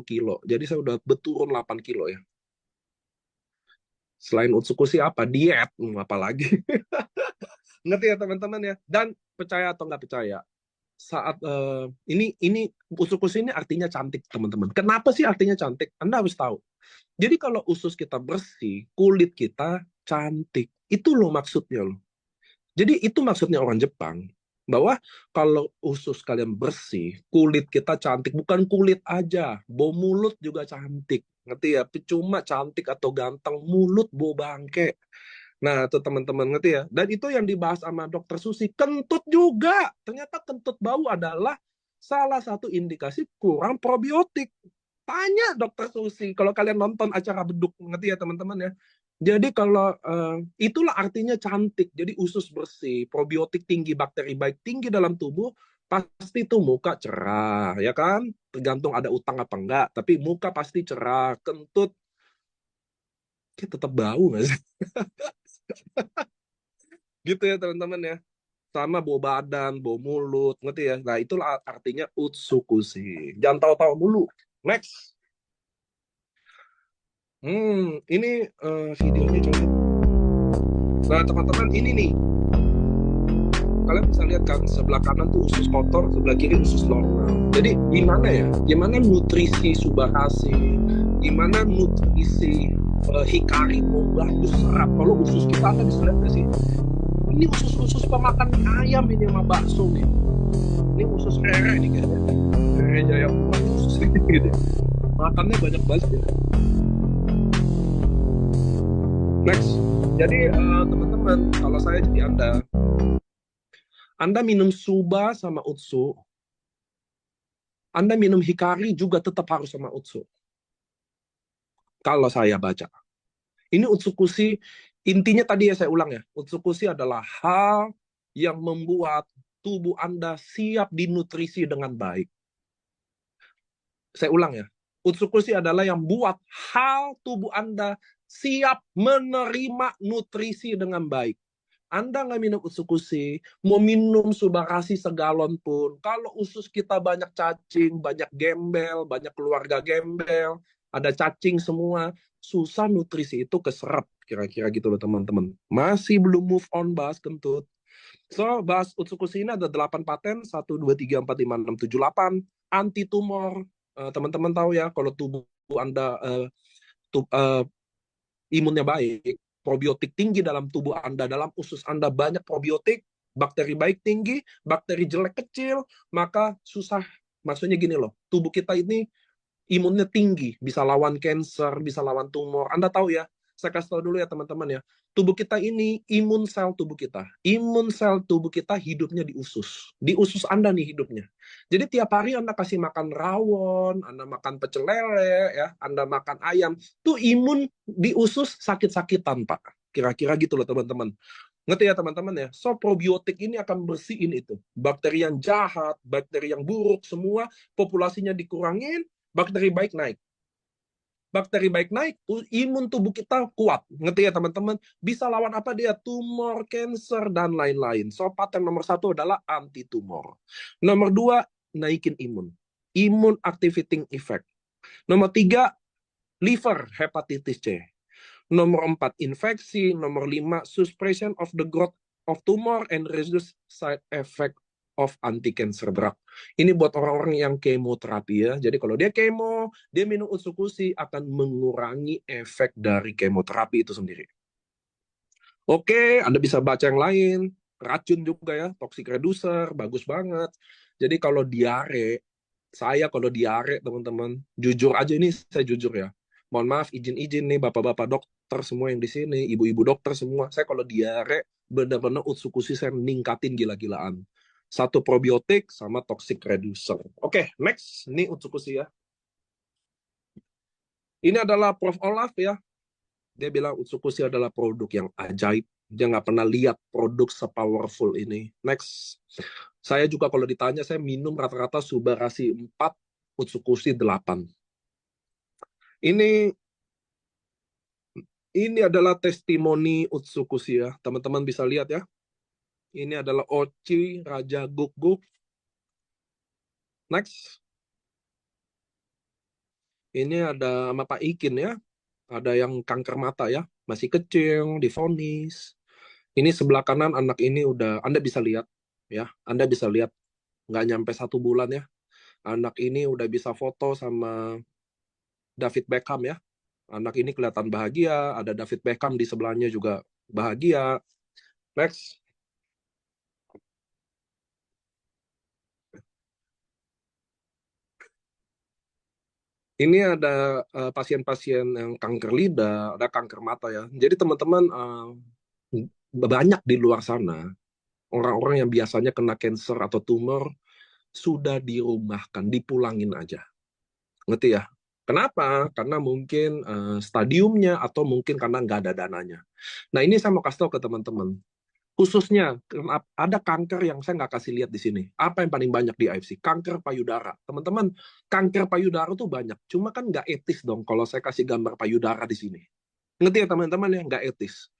kilo. Jadi saya udah berturun 8 kilo ya. Selain Utsukushi apa? Diet. Apalagi. Ngerti ya teman-teman ya? Dan percaya atau nggak percaya, saat ini usus ini artinya cantik teman-teman. Kenapa sih artinya cantik? Anda harus tahu. Jadi kalau usus kita bersih, kulit kita cantik. Itu loh maksudnya loh. Jadi itu maksudnya orang Jepang. Bahwa kalau usus kalian bersih, kulit kita cantik. Bukan kulit aja, bau mulut juga cantik. Ngerti ya? Cuma cantik atau ganteng, mulut bau bangke. Nah, itu teman-teman ngerti ya. Dan itu yang dibahas sama dokter Susi. Kentut juga. Ternyata kentut bau adalah salah satu indikasi kurang probiotik. Tanya dokter Susi. Kalau kalian nonton acara beduk, ngerti ya teman-teman ya. Jadi kalau itulah artinya cantik. Jadi usus bersih, probiotik tinggi, bakteri baik tinggi dalam tubuh, pasti tuh muka cerah, ya kan? Tergantung ada utang apa enggak. Tapi muka pasti cerah. Kentut, tetap bau nggak sih? Gitu ya teman-teman ya. Sama bau badan, bau mulut, ngerti ya? Nah, itulah artinya utsukushi. Jangan tahu-tahu mulu. Next. Ini videonya coba. Nah, teman-teman, ini nih. Kalian bisa lihat kan, sebelah kanan tuh usus kotor, sebelah kiri usus normal. Jadi, gimana ya? Gimana nutrisi Subahasi? Gimana nutrisi Hikari mau bagus serap? Kalau usus kita, Anda bisa lihat nggak sih? Ini usus-usus pemakan mie ayam ini sama bakso nih. Ini usus Rere nih kayaknya. Rere Jaya usus ini gitu. Makannya banyak banget ya. Next. Jadi teman-teman, kalau saya jadi Anda minum Suba sama Utsu, Anda minum Hikari juga tetap harus sama Utsu. Kalau saya baca. Ini Utsukushi, intinya tadi ya saya ulang ya, Utsukushi adalah hal yang membuat tubuh Anda siap dinutrisi dengan baik. Saya ulang ya, Utsukushi adalah yang buat hal tubuh Anda siap menerima nutrisi dengan baik. Anda nggak minum Utsukushi, mau minum Subakasi segalon pun, kalau usus kita banyak cacing, banyak gembel, banyak keluarga gembel, ada cacing semua, susah nutrisi itu keserap, kira-kira gitu loh teman-teman. Masih belum move on bahas kentut. So, bahas Utsukushi ini ada 8 paten, 1, 2, 3, 4, 5, 6, 7, 8. Anti tumor, teman-teman tahu ya, kalau tubuh Anda imunnya baik, probiotik tinggi dalam tubuh Anda, dalam usus Anda banyak probiotik, bakteri baik tinggi, bakteri jelek kecil, maka susah. Maksudnya gini loh, tubuh kita ini imunnya tinggi, bisa lawan cancer, bisa lawan tumor. Anda tahu ya, saya kasih tahu dulu ya teman-teman ya, tubuh kita ini, imun sel tubuh kita hidupnya di usus Anda nih hidupnya. Jadi tiap hari Anda kasih makan rawon, Anda makan pecel lele, ya, Anda makan ayam, tuh imun di usus sakit-sakitan Pak. Kira-kira gitu loh teman-teman. Ngerti ya teman-teman ya? So, probiotik ini akan bersihin itu. Bakteri yang jahat, bakteri yang buruk, semua populasinya dikurangin, bakteri baik naik. Bakteri baik naik, imun tubuh kita kuat. Ngerti ya teman-teman? Bisa lawan apa dia? Tumor, cancer, dan lain-lain. So, paten nomor 1 adalah anti-tumor. Nomor 2, naikin imun. Imun activating effect. Nomor 3, liver, hepatitis C. Nomor 4, infeksi. Nomor 5, suppression of the growth of tumor and reduce side effect of anti-cancer drug. Ini buat orang-orang yang kemoterapi ya. Jadi kalau dia kemo, dia minum Utsukushi akan mengurangi efek dari kemoterapi itu sendiri. Oke, Anda bisa baca yang lain. Racun juga ya, toxic reducer, bagus banget. Jadi kalau diare, saya kalau diare teman-teman, jujur aja ini saya jujur ya. Mohon maaf, izin-izin nih bapak-bapak dokter semua yang di sini, ibu-ibu dokter semua. Saya kalau diare benar-benar Utsukushi saya ningkatin gila-gilaan. 1 probiotik sama toxic reducer. Oke, next. Ini Utsukushi ya. Ini adalah Prof. Olaf ya. Dia bilang Utsukushi adalah produk yang ajaib. Dia nggak pernah lihat produk se-powerful ini. Next. Saya juga kalau ditanya, saya minum rata-rata Subarashi 4, Utsukushi 8. Ini adalah testimoni Utsukushi ya. Teman-teman bisa lihat ya. Ini adalah Ochi Raja Guguk. Next. Ini ada sama Pak Ikin ya. Ada yang kanker mata ya. Masih kecil, divonis. Ini sebelah kanan anak ini udah, Anda bisa lihat ya. Anda bisa lihat. Nggak nyampe 1 bulan ya. Anak ini udah bisa foto sama David Beckham ya. Anak ini kelihatan bahagia. Ada David Beckham di sebelahnya juga bahagia. Next. Ini ada pasien-pasien yang kanker lidah, ada kanker mata ya. Jadi teman-teman banyak di luar sana orang-orang yang biasanya kena cancer atau tumor sudah dirumahkan, dipulangin aja. Ngerti ya? Kenapa? Karena mungkin stadiumnya atau mungkin karena nggak ada dananya. Nah ini saya mau kasih tahu ke teman-teman. Khususnya ada kanker yang saya nggak kasih lihat di sini. Apa yang paling banyak di AFC? Kanker payudara. Teman-teman, kanker payudara tuh banyak. Cuma kan nggak etis dong kalau saya kasih gambar payudara di sini. Ngerti ya teman-teman ya? Nggak etis.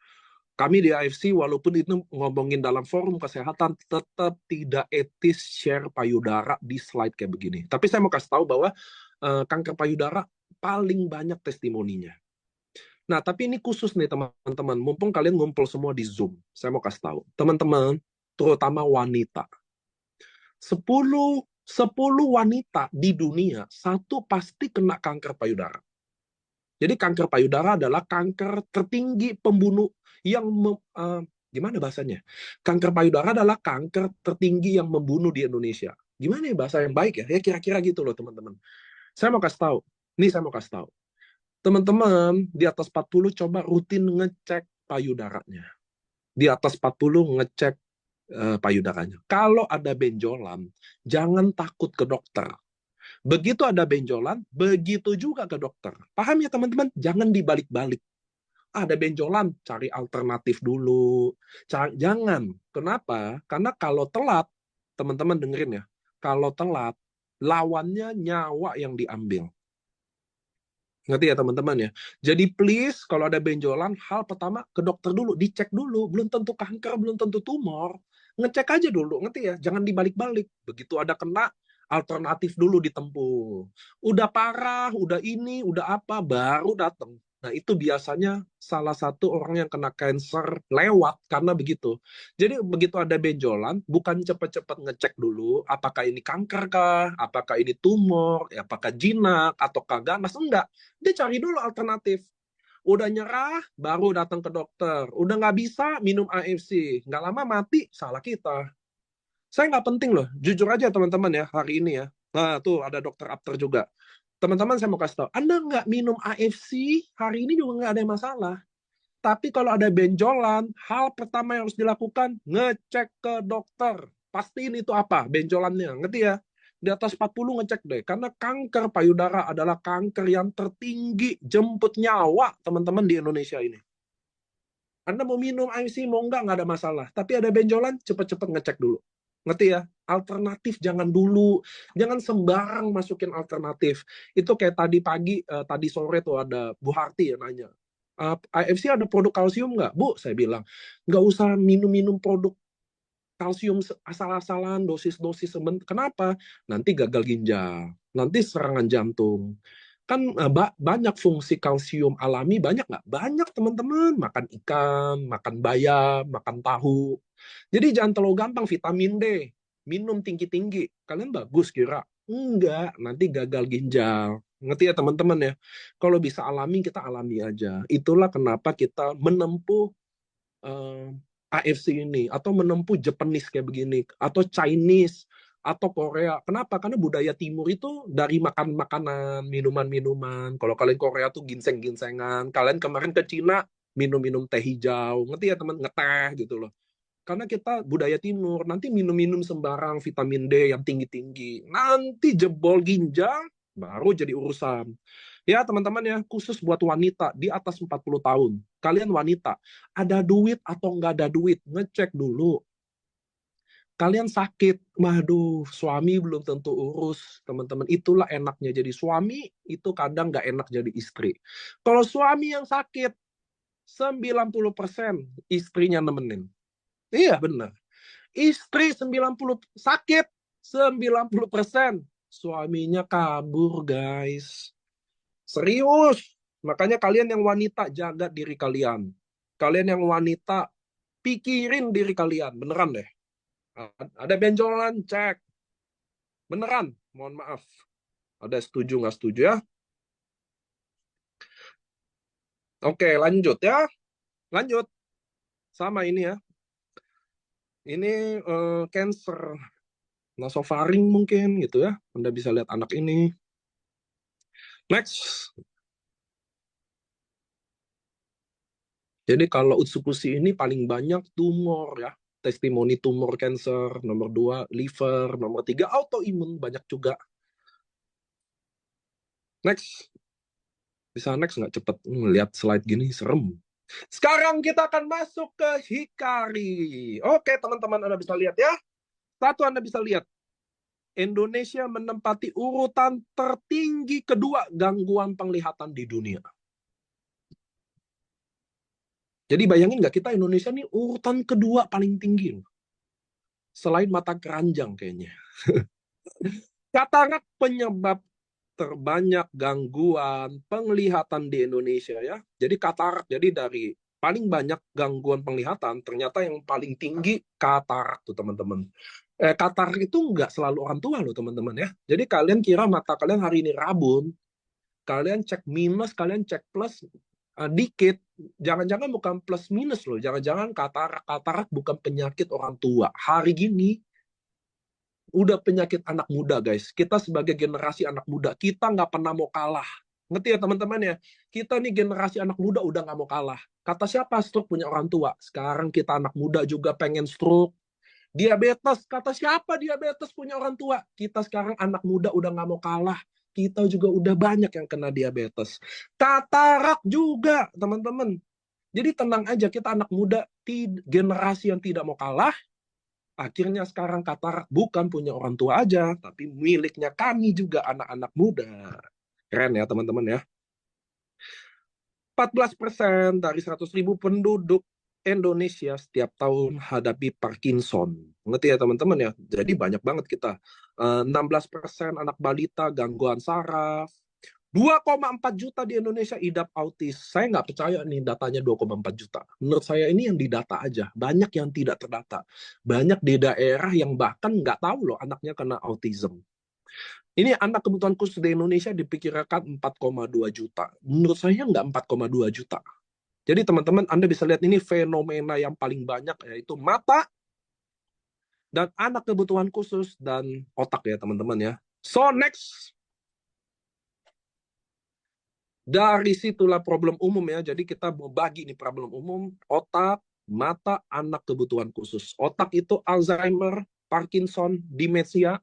Kami di AFC walaupun itu ngomongin dalam forum kesehatan, tetap tidak etis share payudara di slide kayak begini. Tapi saya mau kasih tahu bahwa kanker payudara paling banyak testimoninya. Nah, tapi ini khusus nih teman-teman. Mumpung kalian ngumpul semua di Zoom, saya mau kasih tahu. Teman-teman, terutama wanita. 10 wanita di dunia, satu pasti kena kanker payudara. Jadi kanker payudara adalah kanker tertinggi pembunuh yang gimana bahasanya? Kanker payudara adalah kanker tertinggi yang membunuh di Indonesia. Gimana ya bahasa yang baik ya? Ya kira-kira gitu loh teman-teman. Saya mau kasih tahu. Nih saya mau kasih tahu. Teman-teman di atas 40 coba rutin ngecek payudaranya. Di atas 40 ngecek payudaranya. Kalau ada benjolan, jangan takut ke dokter. Begitu ada benjolan, begitu juga ke dokter. Paham ya teman-teman? Jangan dibalik-balik. Ada benjolan, cari alternatif dulu. Jangan. Kenapa? Karena kalau telat, teman-teman dengerin ya, kalau telat, lawannya nyawa yang diambil. Ngerti ya teman-teman ya? Jadi please, kalau ada benjolan, hal pertama ke dokter dulu, dicek dulu. Belum tentu kanker, belum tentu tumor. Ngecek aja dulu, ngerti ya? Jangan dibalik-balik. Begitu ada kena, alternatif dulu ditempuh. Udah parah, udah ini, udah apa, baru datang. Nah itu biasanya salah satu orang yang kena cancer lewat karena begitu. Jadi begitu ada benjolan, bukan cepat-cepat ngecek dulu apakah ini kanker kah, apakah ini tumor, apakah jinak ataukah ganas, enggak. Dia cari dulu alternatif. Udah nyerah, baru datang ke dokter. Udah nggak bisa, minum AFC. Nggak lama mati, salah kita. Saya nggak penting loh. Jujur aja teman-teman ya, hari ini ya. Nah, tuh ada dokter Apter juga. Teman-teman saya mau kasih tahu, Anda nggak minum AFC, hari ini juga nggak ada masalah. Tapi kalau ada benjolan, hal pertama yang harus dilakukan, ngecek ke dokter. Pastiin itu apa, benjolannya. Ngerti ya? Di atas 40 ngecek deh. Karena kanker payudara adalah kanker yang tertinggi, jemput nyawa teman-teman di Indonesia ini. Anda mau minum IC, mau nggak ada masalah. Tapi ada benjolan, cepet-cepet ngecek dulu. Ngerti ya? Alternatif jangan dulu. Jangan sembarang masukin alternatif. Itu kayak tadi pagi, tadi sore tuh ada Bu Harti yang nanya. AFC ada produk kalsium nggak? Bu, saya bilang. Nggak usah minum-minum produk kalsium asal-asalan, dosis-dosis sebentar. Kenapa? Nanti gagal ginjal. Nanti serangan jantung. Kan banyak fungsi kalsium alami, banyak nggak? Banyak teman-teman. Makan ikan, makan bayam, makan tahu. Jadi jangan terlalu gampang vitamin D. Minum tinggi-tinggi. Kalian bagus kira? Enggak, nanti gagal ginjal. Ngerti ya teman-teman ya? Kalau bisa alami, kita alami aja. Itulah kenapa kita menempuh AFC ini. Atau menempuh Japanese kayak begini. Atau Chinese. Atau Korea. Kenapa? Karena budaya timur itu dari makan makanan, minuman-minuman. Kalau kalian Korea tuh ginseng-ginsengan. Kalian kemarin ke Cina, minum-minum teh hijau. Ngerti ya teman? Ngeteh gitu loh. Karena kita budaya timur, nanti minum-minum sembarang vitamin D yang tinggi-tinggi. Nanti jebol ginjal, baru jadi urusan. Ya teman-teman ya, khusus buat wanita di atas 40 tahun. Kalian wanita, ada duit atau nggak ada duit, ngecek dulu. Kalian sakit, waduh, suami belum tentu urus, teman-teman. Itulah enaknya jadi suami, itu kadang nggak enak jadi istri. Kalau suami yang sakit, 90% istrinya nemenin. Iya, benar. Istri 90 sakit, 90% suaminya kabur, guys. Serius. Makanya kalian yang wanita, jaga diri kalian. Kalian yang wanita, pikirin diri kalian. Beneran deh. Ada benjolan, cek. Beneran, mohon maaf. Ada setuju nggak setuju ya? Oke, lanjut ya. Lanjut. Sama ini ya. Ini cancer nasofaring mungkin gitu ya. Anda bisa lihat anak ini. Next. Jadi kalau Utsukushi ini paling banyak tumor ya. Testimoni tumor cancer, nomor 2 liver, nomor 3 autoimun, banyak juga. Next. Bisa next nggak cepet? Lihat slide gini, serem. Sekarang kita akan masuk ke Hikari. Oke, teman-teman Anda bisa lihat ya. Satu Anda bisa lihat. Indonesia menempati urutan tertinggi kedua gangguan penglihatan di dunia. Jadi bayangin nggak, kita Indonesia nih urutan kedua paling tinggi. Selain mata keranjang kayaknya. Katarak penyebab terbanyak gangguan penglihatan di Indonesia ya. Jadi katarak, jadi dari paling banyak gangguan penglihatan, ternyata yang paling tinggi katarak tuh teman-teman. Katarak itu nggak selalu orang tua loh teman-teman ya. Jadi kalian kira mata kalian hari ini rabun, kalian cek minus, kalian cek plus dikit. Jangan-jangan bukan plus minus loh. Jangan-jangan katarak bukan penyakit orang tua. Hari gini udah penyakit anak muda, guys. Kita sebagai generasi anak muda, kita nggak pernah mau kalah. Ngerti ya teman-teman ya? Kita nih generasi anak muda udah nggak mau kalah. Kata siapa stroke punya orang tua? Sekarang kita anak muda juga pengen stroke. Diabetes, kata siapa diabetes punya orang tua? Kita sekarang anak muda udah nggak mau kalah. Kita juga udah banyak yang kena diabetes. Katarak juga, teman-teman. Jadi tenang aja, kita anak muda, generasi yang tidak mau kalah. Akhirnya sekarang katarak bukan punya orang tua aja, tapi miliknya kami juga anak-anak muda. Keren ya teman-teman ya. 14% dari 100.000 penduduk Indonesia setiap tahun hadapi Parkinson. Ngerti ya teman-teman ya? Jadi banyak banget kita. 16% anak balita gangguan saraf. 2,4 juta di Indonesia idap autis. Saya nggak percaya nih datanya 2,4 juta. Menurut saya ini yang didata aja. Banyak yang tidak terdata. Banyak di daerah yang bahkan nggak tahu loh anaknya kena autism. Ini anak kebutuhan khusus di Indonesia diperkirakan 4,2 juta. Menurut saya nggak 4,2 juta. Jadi teman-teman, Anda bisa lihat ini fenomena yang paling banyak, yaitu mata, dan anak kebutuhan khusus, dan otak ya teman-teman ya. So next. Dari situlah problem umum ya. Jadi kita mau bagi nih problem umum, otak, mata, anak kebutuhan khusus. Otak itu Alzheimer, Parkinson, demensia.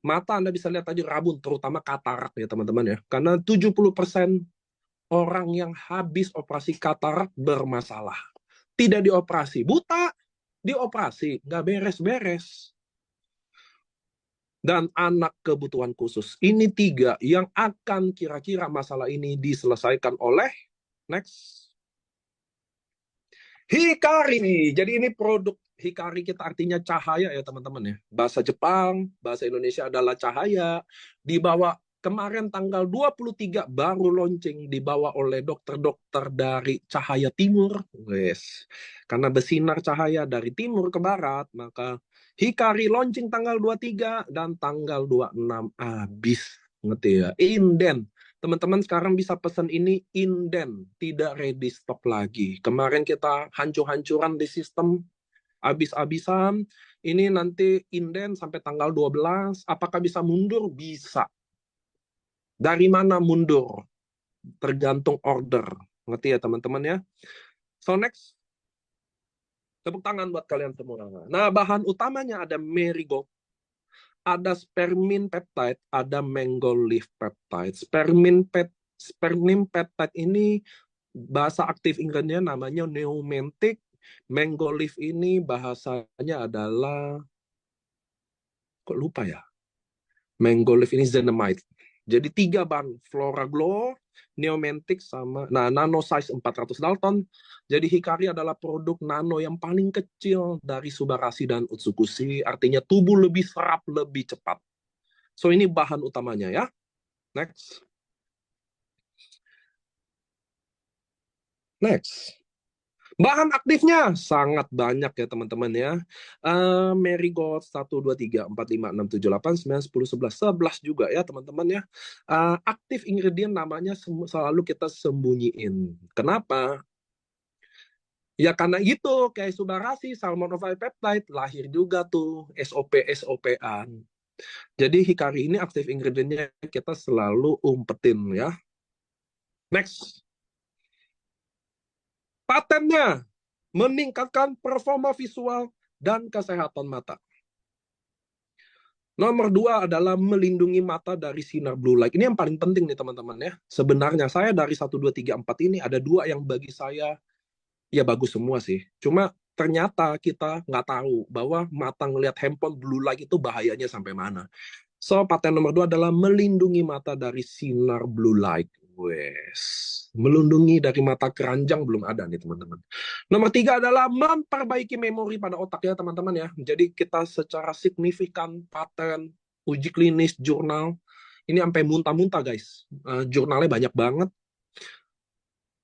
Mata Anda bisa lihat tadi rabun, terutama katarak ya teman-teman ya. Karena 70% orang yang habis operasi katarak bermasalah. Tidak dioperasi, buta, dioperasi, nggak beres-beres. Dan anak kebutuhan khusus. Ini 3 yang akan kira-kira masalah ini diselesaikan oleh next. Hikari. Jadi ini produk Hikari kita artinya cahaya ya teman-teman ya. Bahasa Jepang, bahasa Indonesia adalah cahaya. Dibawa kemarin tanggal 23 baru launching, dibawa oleh dokter-dokter dari Cahaya Timur. Yes. Karena bersinar cahaya dari timur ke barat, maka Hikari launching tanggal 23 dan tanggal 26 habis. Ngerti ya? Inden. Teman-teman sekarang bisa pesan ini inden, tidak ready stock lagi. Kemarin kita hancur-hancuran di sistem, habis-habisan. Ini nanti inden sampai tanggal 12. Apakah bisa mundur? Bisa. Dari mana mundur? Tergantung order. Ngerti ya teman-teman ya? So next. Tepuk tangan buat kalian semua. Nah, bahan utamanya ada marigold, ada spermin peptide, ada mango leaf peptide. Spermin peptide ini bahasa aktif ingredient namanya neomentic. Mango leaf ini bahasanya adalah kok lupa ya? Mango leaf ini zenemite. Jadi 3 bahan, Flora Glow, Neomantic sama nano size 400 Dalton. Jadi Hikari adalah produk nano yang paling kecil dari Subarashi dan Utsukushi, artinya tubuh lebih serap lebih cepat. So ini bahan utamanya ya. Next. Next. Bahan aktifnya sangat banyak ya teman-teman ya. Marigold 1, 2, 3, 4, 5, 6, 7, 8, 9, 10, 11. 11 juga ya teman-teman ya. Aktif ingredient namanya selalu kita sembunyiin. Kenapa? Ya karena gitu, kayak Subarashi, Salmon Oil Peptide, lahir juga tuh SOP-SOP-an. Jadi Hikari ini aktif ingredientnya kita selalu umpetin ya. Next. Patennya meningkatkan performa visual dan kesehatan mata. Nomor 2 adalah melindungi mata dari sinar blue light. Ini yang paling penting nih teman-teman ya. Sebenarnya saya dari 1, 2, 3, 4 ini ada 2 yang bagi saya ya bagus semua sih. Cuma ternyata kita nggak tahu bahwa mata ngelihat handphone blue light itu bahayanya sampai mana. So, paten nomor 2 adalah melindungi mata dari sinar blue light. Wes. Melindungi dari mata keranjang belum ada nih teman-teman. Nomor 3 adalah memperbaiki memori pada otak ya teman-teman ya. Jadi kita secara signifikan paten, uji klinis, jurnal, ini sampai muntah-muntah guys. Jurnalnya banyak banget.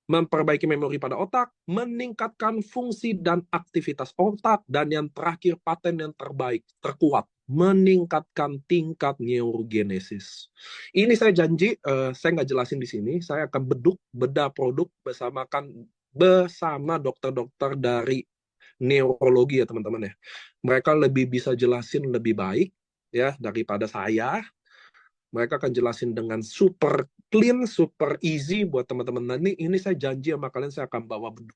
Memperbaiki memori pada otak, meningkatkan fungsi dan aktivitas otak, dan yang terakhir paten yang terbaik, terkuat, meningkatkan tingkat neurogenesis. Ini saya janji, saya nggak jelasin di sini, saya akan bedah produk bersama dokter-dokter dari neurologi ya teman-teman ya. Mereka lebih bisa jelasin lebih baik ya daripada saya. Mereka akan jelasin dengan super clean, super easy buat teman-teman. Nah, ini saya janji sama kalian saya akan bawa beduk.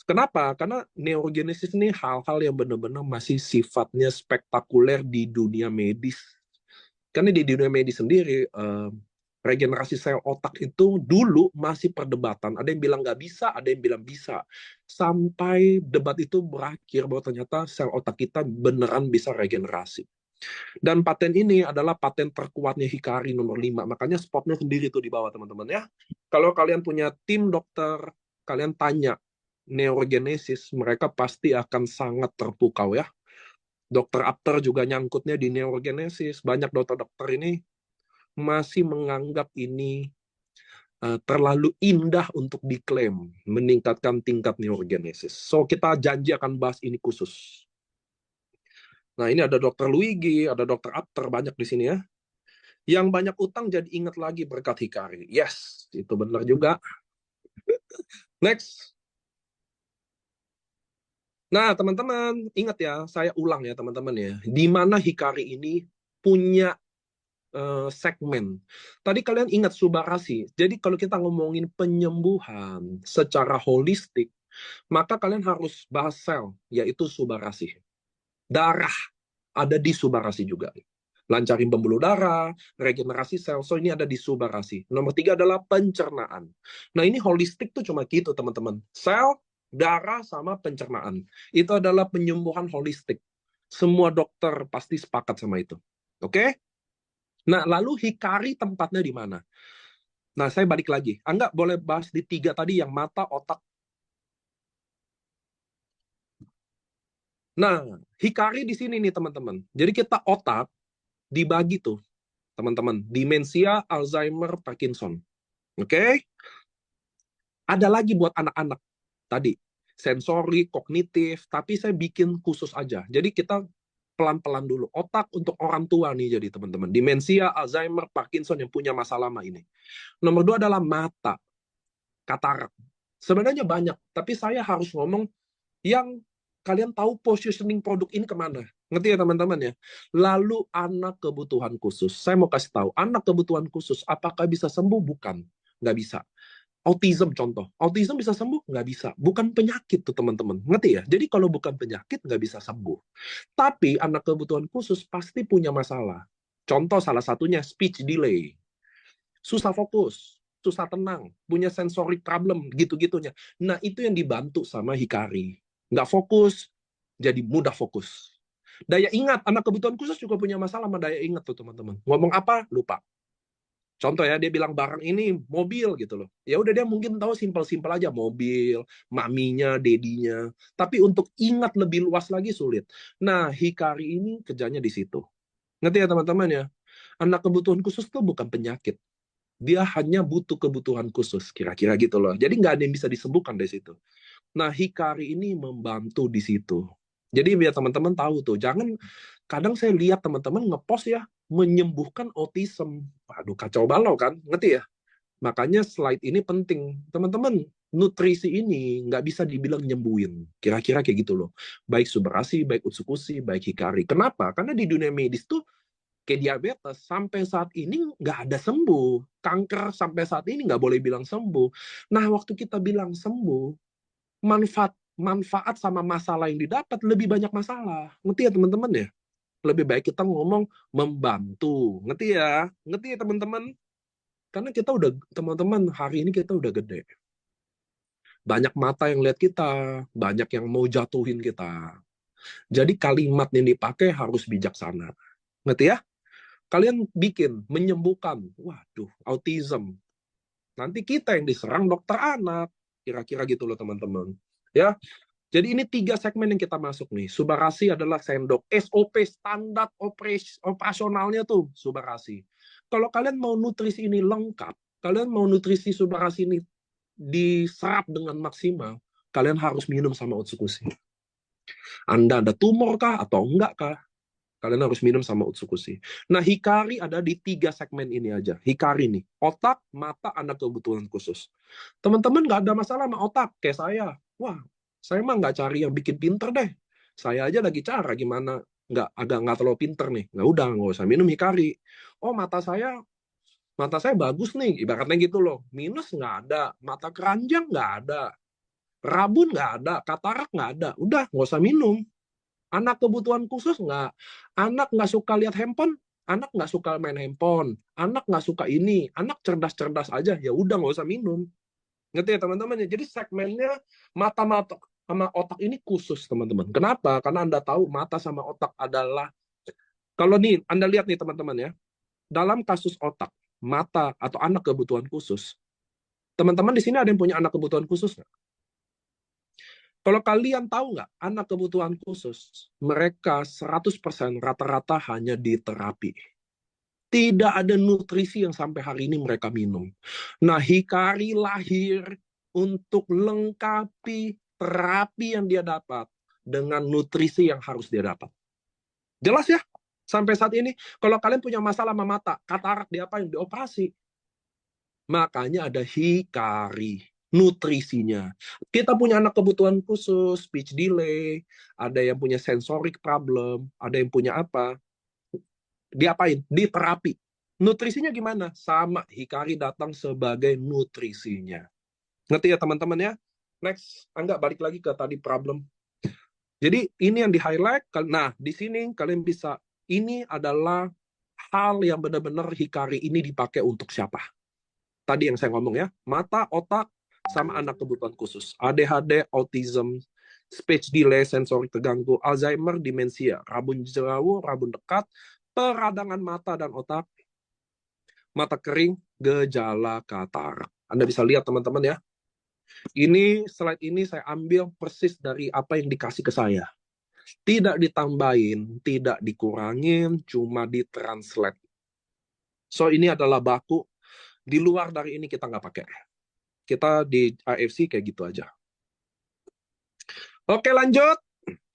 Kenapa? Karena neurogenesis ini hal-hal yang benar-benar masih sifatnya spektakuler di dunia medis. Karena di dunia medis sendiri, regenerasi sel otak itu dulu masih perdebatan. Ada yang bilang nggak bisa, ada yang bilang bisa. Sampai debat itu berakhir bahwa ternyata sel otak kita beneran bisa regenerasi. Dan paten ini adalah paten terkuatnya Hikari nomor 5. Makanya spotnya sendiri tuh di bawah teman-teman ya. Kalau kalian punya tim dokter, kalian tanya neurogenesis, mereka pasti akan sangat terpukau ya. Dokter Apter juga nyangkutnya di neurogenesis. Banyak dokter-dokter ini masih menganggap ini terlalu indah untuk diklaim meningkatkan tingkat neurogenesis. So kita janji akan bahas ini khusus. Nah, ini ada dokter Luigi, ada dokter Apter, banyak di sini ya. Yang banyak utang jadi ingat lagi berkat Hikari. Yes, itu benar juga. Next. Nah, teman-teman, ingat ya, saya ulang ya teman-teman ya. Di mana Hikari ini punya segmen. Tadi kalian ingat Subarashi. Jadi kalau kita ngomongin penyembuhan secara holistik, maka kalian harus bahas sel, yaitu Subarashi. Darah ada di Subarashi juga. Lancarin pembuluh darah, regenerasi sel. So ini ada di Subarashi. Nomor 3 adalah pencernaan. Nah ini holistik tuh cuma gitu teman-teman. Sel, darah, sama pencernaan. Itu adalah penyembuhan holistik. Semua dokter pasti sepakat sama itu. Oke? Nah lalu Hikari tempatnya di mana? Nah saya balik lagi. Angga boleh bahas di 3 tadi yang mata, otak. Nah Hikari di sini nih teman-teman. Jadi kita otak dibagi tuh teman-teman, demensia, Alzheimer, Parkinson. Oke? Ada lagi buat anak-anak tadi, sensori, kognitif, tapi saya bikin khusus aja. Jadi kita pelan-pelan dulu. Otak untuk orang tua nih jadi teman-teman. Demensia, Alzheimer, Parkinson yang punya masalah lama ini. Nomor 2 adalah mata, katarak. Sebenarnya banyak, tapi saya harus ngomong yang kalian tahu positioning produk ini kemana. Ngerti ya teman-teman ya? Lalu anak kebutuhan khusus. Saya mau kasih tahu, anak kebutuhan khusus apakah bisa sembuh? Bukan. Nggak bisa. Autism contoh. Autism bisa sembuh? Nggak bisa. Bukan penyakit tuh teman-teman. Ngerti ya? Jadi kalau bukan penyakit nggak bisa sembuh. Tapi anak kebutuhan khusus pasti punya masalah. Contoh salah satunya speech delay. Susah fokus, susah tenang, punya sensory problem, gitu-gitunya. Nah itu yang dibantu sama Hikari. Nggak fokus, jadi mudah fokus. Daya ingat, anak kebutuhan khusus juga punya masalah sama daya ingat tuh teman-teman. Ngomong apa, lupa. Contoh ya, dia bilang barang ini mobil gitu loh. Ya udah dia mungkin tahu simpel-simpel aja mobil, maminya, dedinya. Tapi untuk ingat lebih luas lagi sulit. Nah, Hikari ini kerjanya di situ. Ngerti ya teman-teman ya? Anak kebutuhan khusus tuh bukan penyakit. Dia hanya butuh kebutuhan khusus, kira-kira gitu loh. Jadi nggak ada yang bisa disembuhkan dari situ. Nah, Hikari ini membantu di situ. Jadi biar teman-teman tahu tuh, jangan kadang saya lihat teman-teman ngepost ya, menyembuhkan autism. Waduh, kacau balau kan, ngerti ya? Makanya slide ini penting. Teman-teman, nutrisi ini nggak bisa dibilang nyembuhin. Kira-kira kayak gitu loh. Baik Subarasi, baik Utsukushi, baik Hikari. Kenapa? Karena di dunia medis tuh kayak diabetes, sampai saat ini nggak ada sembuh. Kanker sampai saat ini nggak boleh bilang sembuh. Nah, waktu kita bilang sembuh, manfaat sama masalah yang didapat lebih banyak masalah. Ngerti ya teman-teman ya? Lebih baik kita ngomong membantu. Ngerti ya? Ngerti ya teman-teman? Karena kita udah, teman-teman, hari ini kita udah gede. Banyak mata yang lihat kita, banyak yang mau jatuhin kita. Jadi kalimat yang dipakai harus bijaksana. Ngerti ya? Kalian bikin, menyembuhkan. Waduh, autism. Nanti kita yang diserang dokter anak. Kira-kira gitu loh teman-teman. Ya, jadi ini 3 segmen yang kita masuk nih. Subarasi adalah sendok. SOP, standar operasionalnya tuh Subarasi. Kalau kalian mau nutrisi ini lengkap, kalian mau nutrisi Subarasi ini diserap dengan maksimal, kalian harus minum sama Utsukushi. Anda ada tumor kah atau enggak kah? Kalian harus minum sama Utsukushi. Nah, Hikari ada di 3 segmen ini aja. Hikari nih, otak, mata, anak kebutuhan khusus. Teman-teman nggak ada masalah sama otak, kayak saya. Wah, saya mah nggak cari yang bikin pinter deh. Saya aja lagi cara gimana agak nggak terlalu pinter nih. Nggak usah minum Hikari. Oh, mata saya bagus nih, ibaratnya gitu loh. Minus nggak ada, mata keranjang nggak ada, rabun nggak ada, katarak nggak ada. Udah, nggak usah minum. Anak kebutuhan khusus nggak. Anak nggak suka lihat handphone, anak nggak suka main handphone, anak nggak suka ini, anak cerdas-cerdas aja, ya udah nggak usah minum. Ngerti ya teman-teman ya? Jadi segmennya mata-mata sama otak ini khusus teman-teman. Kenapa? Karena Anda tahu mata sama otak adalah, kalau nih Anda lihat nih teman-teman ya, dalam kasus otak, mata atau anak kebutuhan khusus, teman-teman di sini ada yang punya anak kebutuhan khusus nggak? Kalau kalian tahu nggak, anak kebutuhan khusus, mereka 100% rata-rata hanya di terapi. Tidak ada nutrisi yang sampai hari ini mereka minum. Nah, Hikari lahir untuk lengkapi terapi yang dia dapat dengan nutrisi yang harus dia dapat. Jelas ya? Sampai saat ini, kalau kalian punya masalah sama mata, katarak diapain? Dioperasi. Makanya ada Hikari, nutrisinya. Kita punya anak kebutuhan khusus, speech delay, ada yang punya sensorik problem, ada yang punya apa, diapain? Di terapi. Nutrisinya gimana? Sama, Hikari datang sebagai nutrisinya. Ngerti ya teman-teman ya? Next, Angga balik lagi ke tadi problem. Jadi ini yang di-highlight. Nah, di sini kalian bisa, ini adalah hal yang benar-benar Hikari ini dipakai untuk siapa? Tadi yang saya ngomong ya, mata, otak, sama anak kebutuhan khusus. ADHD, autism, speech delay, sensorik terganggu, Alzheimer, demensia, rabun jauh, rabun dekat, peradangan mata dan otak, mata kering, gejala katarak. Anda bisa lihat teman-teman ya. Ini slide ini saya ambil persis dari apa yang dikasih ke saya. Tidak ditambahin, tidak dikurangin, cuma ditranslate. So ini adalah baku. Di luar dari ini kita nggak pakai. Kita di AFC kayak gitu aja. Oke lanjut.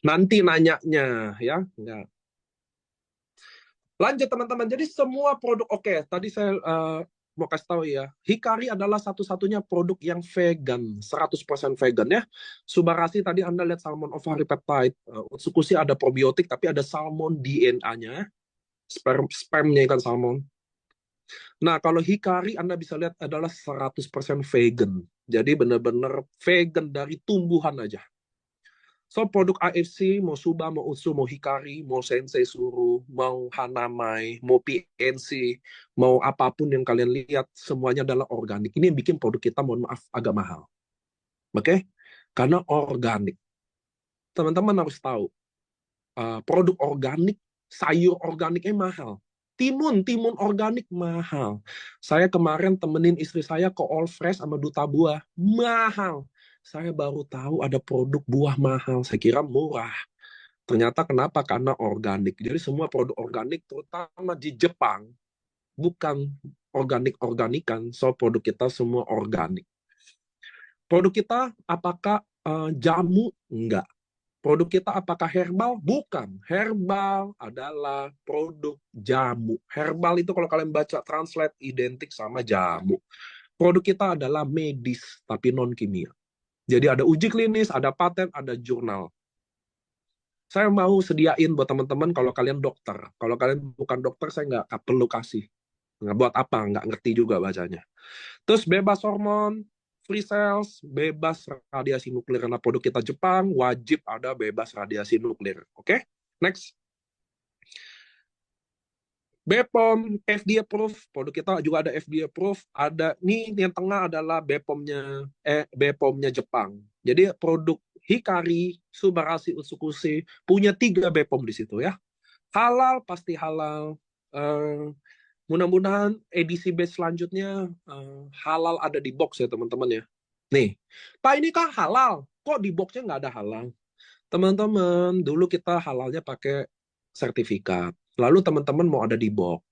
Nanti nanyanya ya. Nggak. Lanjut teman-teman. Jadi semua produk oke. Tadi saya mau kasih tahu ya. Hikari adalah satu-satunya produk yang vegan. 100% vegan ya. Subarasi tadi Anda lihat salmon ovari peptide. Utsukushi ada probiotik tapi ada salmon DNA-nya. Spermnya ikan salmon. Nah, kalau Hikari Anda bisa lihat adalah 100% vegan. Jadi benar-benar vegan dari tumbuhan aja. So, produk AFC, mau Suba, mau Utsu, mau Hikari, mau Sensei Suru, mau Hanamai, mau PNC, mau apapun yang kalian lihat, semuanya adalah organik. Ini yang bikin produk kita, mohon maaf, agak mahal. Oke? Karena organik. Teman-teman harus tahu, produk organik, sayur organiknya mahal. Timun organik mahal. Saya kemarin temenin istri saya ke All Fresh sama Duta Buah, mahal. Saya baru tahu ada produk buah mahal. Saya kira murah. Ternyata kenapa? Karena organik. Jadi semua produk organik, terutama di Jepang, bukan organik-organikan. So produk kita semua organik. Produk kita apakah jamu? Enggak. Produk kita apakah herbal? Bukan. Herbal adalah produk jamu. Herbal itu kalau kalian baca translate identik sama jamu. Produk kita adalah medis, tapi non-kimia. Jadi ada uji klinis, ada paten, ada jurnal. Saya mau sediain buat teman-teman kalau kalian dokter. Kalau kalian bukan dokter, saya nggak perlu kasih. Nggak buat apa, nggak ngerti juga bacanya. Terus bebas hormon, free cells, bebas radiasi nuklir. Karena produk kita Jepang, wajib ada bebas radiasi nuklir. Oke? Next. BPOM, FDA approved. Produk kita juga ada FDA approved. Ada, nih yang tengah adalah BPOM-nya Jepang. Jadi produk Hikari, Subarashi, Utsukushi punya 3 BPOM di situ ya. Halal, pasti halal. Mudah-mudahan edisi batch selanjutnya halal ada di box ya teman-teman ya. Nih, Pak ini kan halal, kok di boxnya nggak ada halal? Teman-teman, dulu kita halalnya pakai sertifikat. Lalu teman-teman mau ada di box.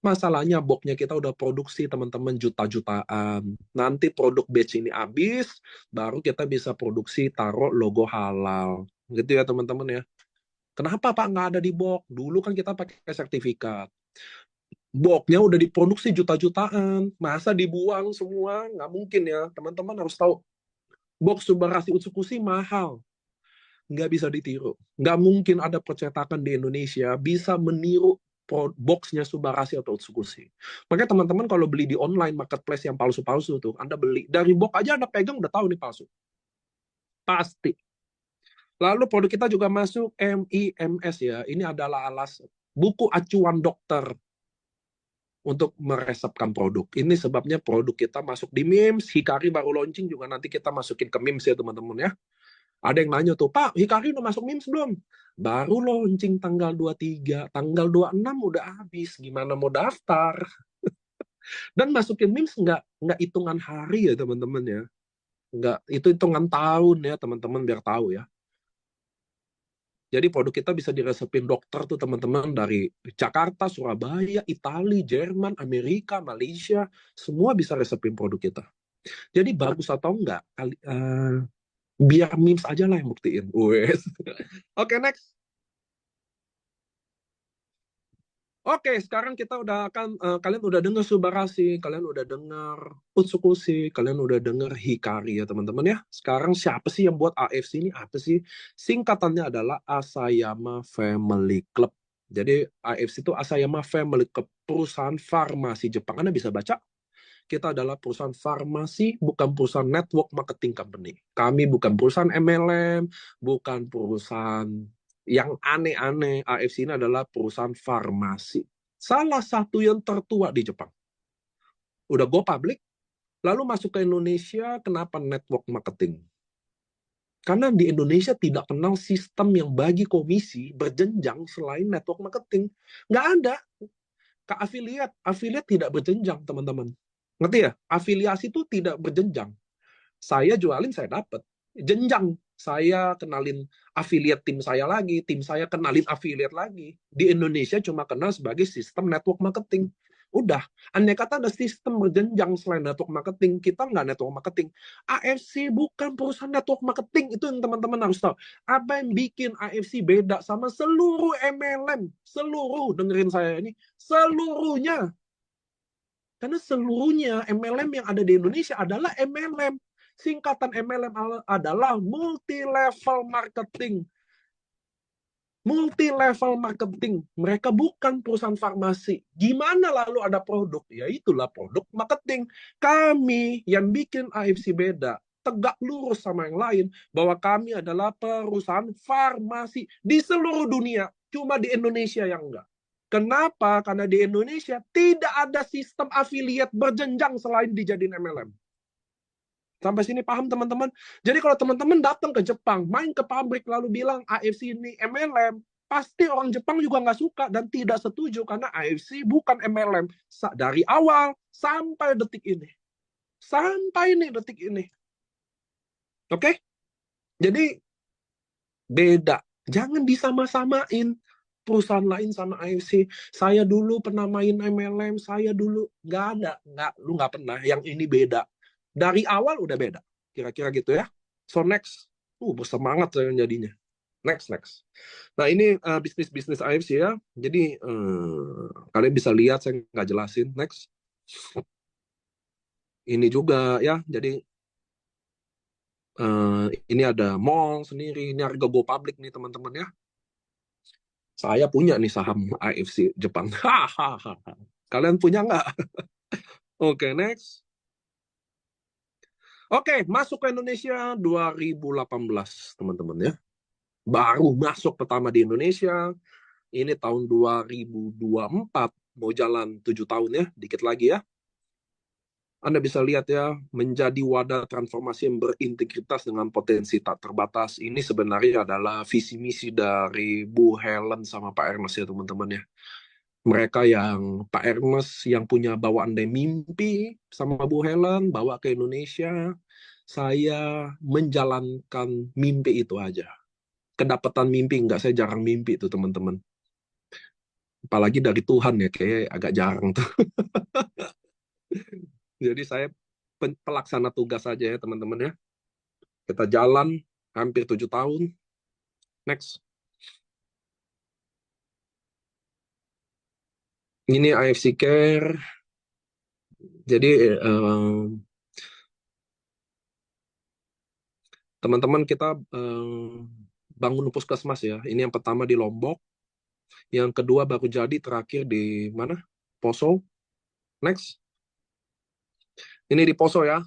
Masalahnya boxnya kita udah produksi teman-teman juta-jutaan. Nanti produk batch ini habis, baru kita bisa produksi taruh logo halal. Gitu ya teman-teman ya. Kenapa Pak nggak ada di box? Dulu kan kita pakai sertifikat. Boxnya udah diproduksi juta-jutaan, masa dibuang semua? Nggak mungkin ya, teman-teman harus tahu. Box Subarashi Utsukushi mahal, nggak bisa ditiru. Nggak mungkin ada percetakan di Indonesia bisa meniru boxnya Subarashi atau Utsukushi. Makanya teman-teman kalau beli di online marketplace yang palsu-palsu tuh, Anda beli dari box aja Anda pegang udah tahu nih palsu. Pasti. Lalu produk kita juga masuk MIMS ya. Ini adalah buku acuan dokter untuk meresepkan produk. Ini sebabnya produk kita masuk di MIMS. Hikari baru launching juga nanti kita masukin ke MIMS ya teman-teman ya. Ada yang nanya tuh, Pak, Hikari udah masuk MIMS belum? Baru launching tanggal 23, tanggal 26 udah habis. Gimana mau daftar? Dan masukin MIMS nggak hitungan hari ya teman-teman ya. Nggak, itu hitungan tahun ya teman-teman biar tahu ya. Jadi produk kita bisa diresepin dokter tuh teman-teman dari Jakarta, Surabaya, Italia, Jerman, Amerika, Malaysia, semua bisa resepin produk kita. Jadi bagus atau enggak, biar memes aja lah yang buktiin. Oke, next. Oke, sekarang kita udah kalian udah dengar Subarashi, kalian udah dengar Utsukushi, kalian udah dengar Hikari ya teman-teman ya. Sekarang siapa sih yang buat AFC ini? Apa sih? Singkatannya adalah Asayama Family Club. Jadi AFC itu Asayama Family Club, perusahaan farmasi Jepang. Anda bisa baca. Kita adalah perusahaan farmasi, bukan perusahaan network marketing company. Kami bukan perusahaan MLM, bukan perusahaan yang aneh-aneh. AFC ini adalah perusahaan farmasi. Salah satu yang tertua di Jepang. Udah go public, lalu masuk ke Indonesia, kenapa network marketing? Karena di Indonesia tidak kenal sistem yang bagi komisi berjenjang selain network marketing. Nggak ada. Ke afiliat tidak berjenjang, teman-teman. Ngerti ya? Afiliasi itu tidak berjenjang. Saya jualin, saya dapat. Jenjang. Saya kenalin afiliat tim saya lagi, tim saya kenalin afiliat lagi. Di Indonesia cuma kenal sebagai sistem network marketing. Udah, andai kata ada sistem berjenjang selain network marketing, kita nggak network marketing. AFC bukan perusahaan network marketing, itu yang teman-teman harus tahu. Apa yang bikin AFC beda sama seluruh MLM? Seluruh, dengerin saya ini, seluruhnya. Karena seluruhnya MLM yang ada di Indonesia adalah MLM. Singkatan MLM adalah multi-level marketing. Multi-level marketing. Mereka bukan perusahaan farmasi. Gimana lalu ada produk? Ya itulah produk marketing. Kami yang bikin AFC beda, tegak lurus sama yang lain, bahwa kami adalah perusahaan farmasi di seluruh dunia. Cuma di Indonesia yang enggak. Kenapa? Karena di Indonesia tidak ada sistem afiliat berjenjang selain dijadiin MLM. Sampai sini paham teman-teman? Jadi kalau teman-teman datang ke Jepang, main ke pabrik lalu bilang AFC ini MLM, pasti orang Jepang juga nggak suka dan tidak setuju karena AFC bukan MLM dari awal sampai detik ini. Sampai ini detik ini. Oke? Jadi beda. Jangan disama-samain perusahaan lain sama AFC. Saya dulu pernah main MLM, saya dulu nggak ada, lu nggak pernah. Yang ini beda. Dari awal udah beda. Kira-kira gitu ya. So next, bersemangat saya jadinya. Next. Nah ini bisnis AFC ya. Jadi kalian bisa lihat saya nggak jelasin. Next. Ini juga ya. Jadi ini ada mall sendiri. Ini harga go public nih teman-teman ya. Saya punya nih saham AFC Jepang. Kalian punya nggak? Oke, next. Oke, masuk ke Indonesia 2018, teman-teman ya. Baru masuk pertama di Indonesia. Ini tahun 2024. Mau jalan 7 tahun ya, dikit lagi ya. Anda bisa lihat ya, menjadi wadah transformasi yang berintegritas dengan potensi tak terbatas. Ini sebenarnya adalah visi misi dari Bu Helen sama Pak Ernest ya teman-teman ya. Mereka yang Pak Ernest yang punya bawaan dari mimpi sama Bu Helen, bawa ke Indonesia. Saya menjalankan mimpi itu aja. Kedapatan mimpi, enggak, saya jarang mimpi tuh teman-teman. Apalagi dari Tuhan ya, kayak agak jarang tuh. Jadi saya pelaksana tugas saja ya teman-teman ya. Kita jalan hampir 7 tahun. Next. Ini AFC Care. Jadi teman-teman kita bangun puskesmas ya. Ini yang pertama di Lombok. Yang kedua baru jadi, terakhir di mana? Poso. Next. Ini di Poso ya.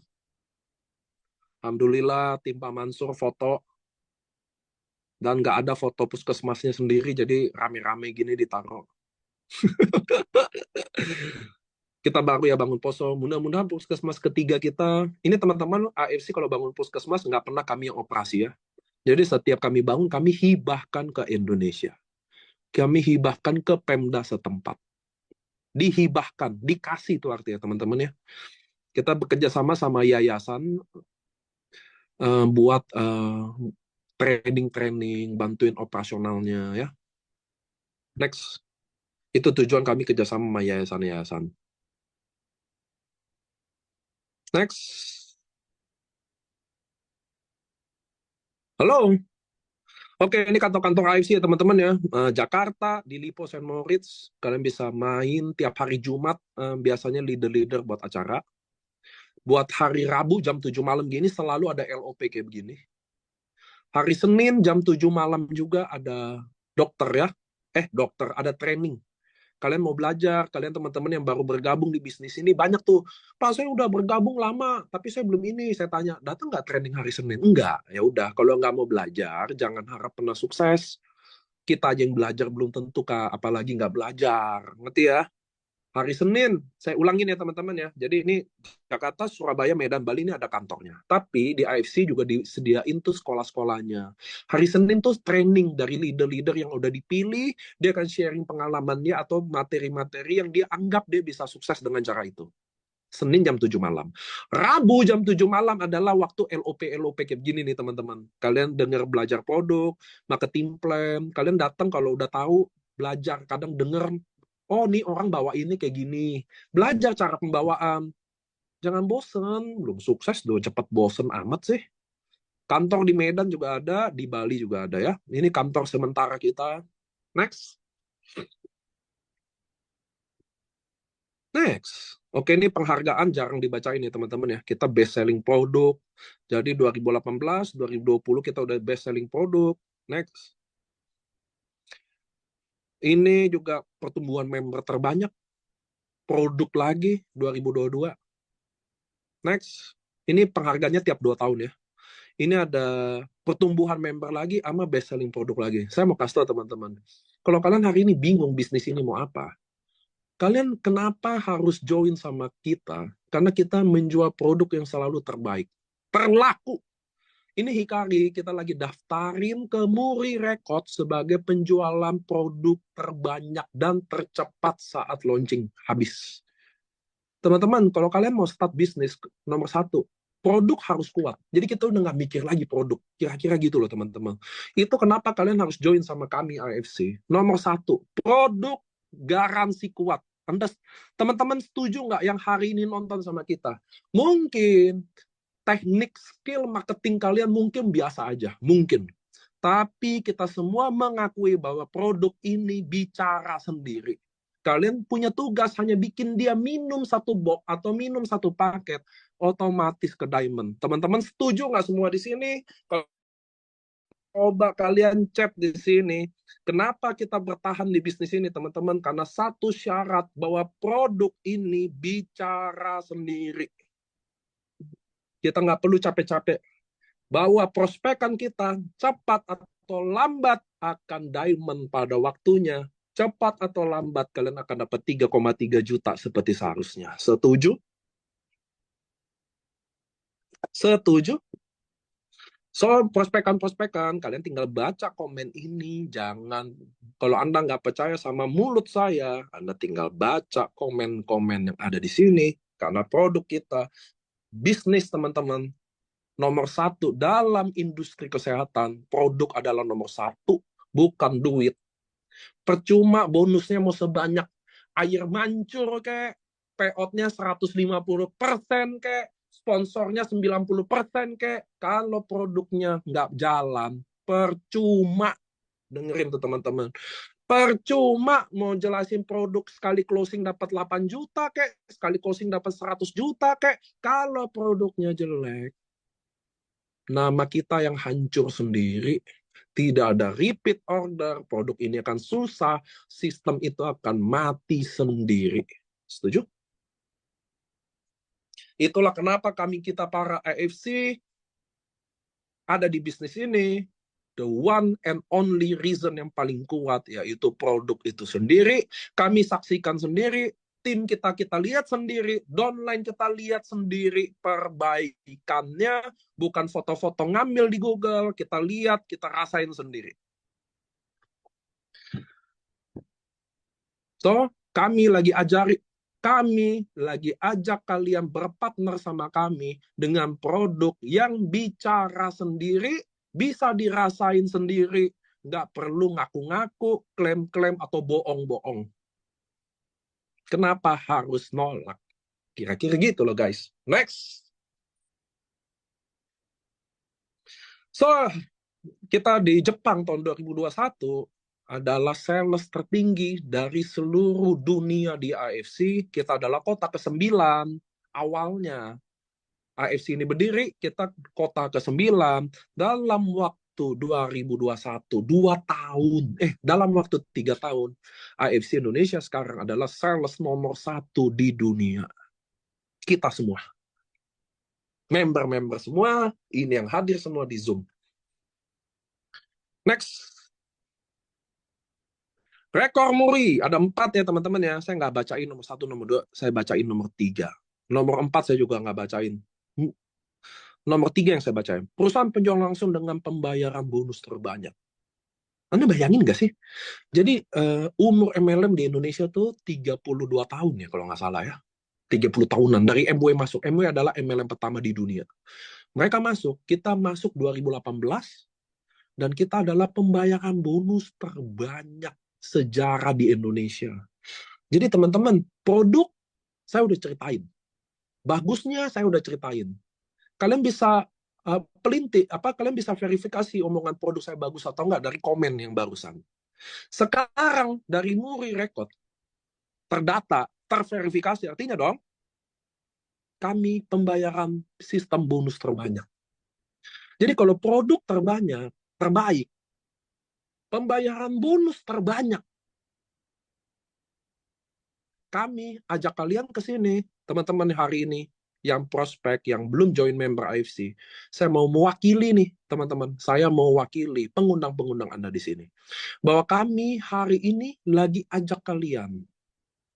Alhamdulillah tim Pak Mansur foto. Dan nggak ada foto puskesmasnya sendiri, jadi rame-rame gini ditaruh. Kita baru ya bangun Poso. Mudah-mudahan puskesmas ketiga kita. Ini teman-teman AFC kalau bangun puskesmas nggak pernah kami yang operasi ya. Jadi setiap kami bangun, kami hibahkan ke Indonesia. Kami hibahkan ke Pemda setempat. Dihibahkan, dikasih itu artinya teman-teman ya. Kita bekerja sama yayasan buat training, bantuin operasionalnya ya. Next. Itu tujuan kami kerjasama sama yayasan-yayasan. Next. Halo. Oke, ini kantor-kantor AFC ya teman-teman ya. Jakarta, di Lipo, St. Moritz. Kalian bisa main tiap hari Jumat. Biasanya leader-leader buat acara. Buat hari Rabu jam 7 malam gini selalu ada LOP kayak begini. Hari Senin jam 7 malam juga ada dokter ya. Dokter, ada training. Kalian mau belajar, kalian teman-teman yang baru bergabung di bisnis ini, banyak tuh, Pak saya udah bergabung lama, tapi saya belum ini. Saya tanya, datang nggak training hari Senin? Enggak. Ya udah, kalau nggak mau belajar, jangan harap pernah sukses. Kita aja yang belajar belum tentu, Kak. Apalagi nggak belajar. Ngerti ya? Hari Senin, saya ulangin ya teman-teman ya. Jadi ini Jakarta, Surabaya, Medan, Bali ini ada kantornya. Tapi di AFC juga disediain tuh sekolah-sekolahnya. Hari Senin tuh training dari leader-leader yang udah dipilih. Dia akan sharing pengalamannya atau materi-materi yang dia anggap dia bisa sukses dengan cara itu. Senin jam 7 malam. Rabu jam 7 malam adalah waktu LOP kayak gini nih teman-teman. Kalian dengar belajar produk, marketing plan. Kalian datang kalau udah tahu, belajar. Kadang denger, oh nih orang bawa ini kayak gini. Belajar cara pembawaan. Jangan bosen. Belum sukses loh, cepet bosen amat sih. Kantor di Medan juga ada, di Bali juga ada ya. Ini kantor sementara kita. Next. Next. Oke, ini penghargaan jarang dibacain ya teman-teman ya. Kita best selling produk. Jadi 2018, 2020 kita udah best selling produk. Next. Ini juga pertumbuhan member terbanyak. Produk lagi 2022. Next. Ini penghargaannya tiap 2 tahun ya. Ini ada pertumbuhan member lagi sama best selling produk lagi. Saya mau kasih tahu teman-teman. Kalau kalian hari ini bingung bisnis ini mau apa, kalian kenapa harus join sama kita? Karena kita menjual produk yang selalu terbaik. Perlaku. Ini Hikari, kita lagi daftarin ke Muri Record sebagai penjualan produk terbanyak dan tercepat saat launching habis. Teman-teman, kalau kalian mau start bisnis, nomor satu, produk harus kuat. Jadi kita udah nggak mikir lagi produk. Kira-kira gitu loh teman-teman. Itu kenapa kalian harus join sama kami AFC. Nomor satu, produk garansi kuat. Teman-teman setuju nggak yang hari ini nonton sama kita? Mungkin teknik skill marketing kalian mungkin biasa aja, mungkin. Tapi kita semua mengakui bahwa produk ini bicara sendiri. Kalian punya tugas hanya bikin dia minum satu box atau minum satu paket, otomatis ke diamond. Teman-teman setuju nggak semua di sini? Coba kalian chat di sini. Kenapa kita bertahan di bisnis ini, teman-teman? Karena satu syarat bahwa produk ini bicara sendiri. Kita nggak perlu capek-capek. Bahwa prospekan kita cepat atau lambat akan diamond pada waktunya. Cepat atau lambat kalian akan dapat 3,3 juta seperti seharusnya. Setuju? Setuju? Soal prospekan-prospekan, kalian tinggal baca komen ini. Jangan, kalau Anda nggak percaya sama mulut saya, Anda tinggal baca komen-komen yang ada di sini. Karena produk kita, bisnis teman-teman, nomor satu dalam industri kesehatan, produk adalah nomor satu, bukan duit. Percuma bonusnya mau sebanyak air mancur kayak, payoutnya 150% kayak, sponsornya 90% kayak, kalau produknya nggak jalan, percuma. Dengerin tuh teman-teman. Percuma mau jelasin produk sekali closing dapat 8 juta kayak, sekali closing dapat 100 juta kayak, kalau produknya jelek, nama kita yang hancur sendiri, tidak ada repeat order, produk ini akan susah, sistem itu akan mati sendiri. Setuju? Itulah kenapa kita para AFC ada di bisnis ini. The one and only reason yang paling kuat yaitu produk itu sendiri. Kami saksikan sendiri, tim kita lihat sendiri, downline kita lihat sendiri perbaikannya, bukan foto-foto ngambil di Google, kita lihat, kita rasain sendiri. So, kami lagi ajak kalian berpartner sama kami dengan produk yang bicara sendiri, bisa dirasain sendiri, nggak perlu ngaku-ngaku, klaim-klaim, atau bohong-bohong. Kenapa harus nolak? Kira-kira gitu loh guys. Next. So, kita di Jepang tahun 2021 adalah sales tertinggi dari seluruh dunia di AFC. Kita adalah kota ke-9 awalnya. AFC ini berdiri, kita kota ke-9 dalam waktu 2021, 3 tahun, AFC Indonesia sekarang adalah sales nomor 1 di dunia. Kita semua. Member-member semua, ini yang hadir semua di Zoom. Next. Rekor Muri, ada 4 ya teman-teman ya. Saya nggak bacain nomor 1, nomor 2, saya bacain nomor 3. Nomor 4 saya juga nggak bacain. Nomor 3 yang saya bacain. Perusahaan penjual langsung dengan pembayaran bonus terbanyak. Anda bayangin nggak sih? Jadi umur MLM di Indonesia tuh 32 tahun ya kalau nggak salah ya. 30 tahunan. Dari MW masuk. MW adalah MLM pertama di dunia. Mereka masuk, kita masuk 2018, dan kita adalah pembayaran bonus terbanyak sejarah di Indonesia. Jadi teman-teman, produk saya udah ceritain. Bagusnya saya udah ceritain. Kalian bisa kalian bisa verifikasi omongan produk saya bagus atau enggak dari komen yang barusan. Sekarang dari Muri Record, terdata, terverifikasi, artinya dong, kami pembayaran sistem bonus terbanyak. Jadi kalau produk terbaik, pembayaran bonus terbanyak, kami ajak kalian ke sini, teman-teman hari ini, yang prospek, yang belum join member AFC. Saya mau mewakili nih, teman-teman. Saya mau wakili pengundang-pengundang Anda di sini. Bahwa kami hari ini lagi ajak kalian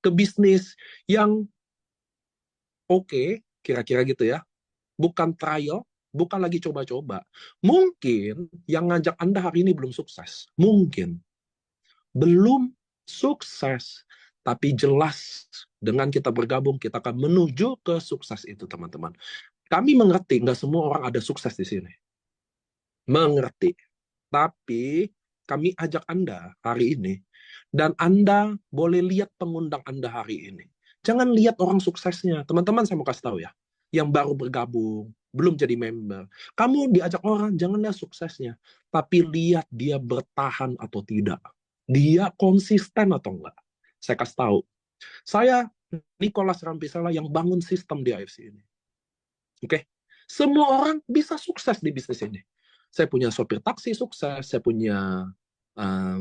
ke bisnis yang oke, kira-kira gitu ya. Bukan trial, bukan lagi coba-coba. Mungkin yang ngajak Anda hari ini belum sukses. Mungkin. Belum sukses. Tapi jelas dengan kita bergabung, kita akan menuju ke sukses itu, teman-teman. Kami mengerti, nggak semua orang ada sukses di sini. Mengerti. Tapi kami ajak Anda hari ini, dan Anda boleh lihat pengundang Anda hari ini. Jangan lihat orang suksesnya. Teman-teman, saya mau kasih tahu ya, yang baru bergabung, belum jadi member. Kamu diajak orang, jangan lihat suksesnya. Tapi lihat dia bertahan atau tidak. Dia konsisten atau enggak. Saya kasih tahu. Saya, Nicholas Rampisala, yang bangun sistem di AFC ini. Oke? Semua orang bisa sukses di bisnis ini. Saya punya sopir taksi sukses, saya punya uh,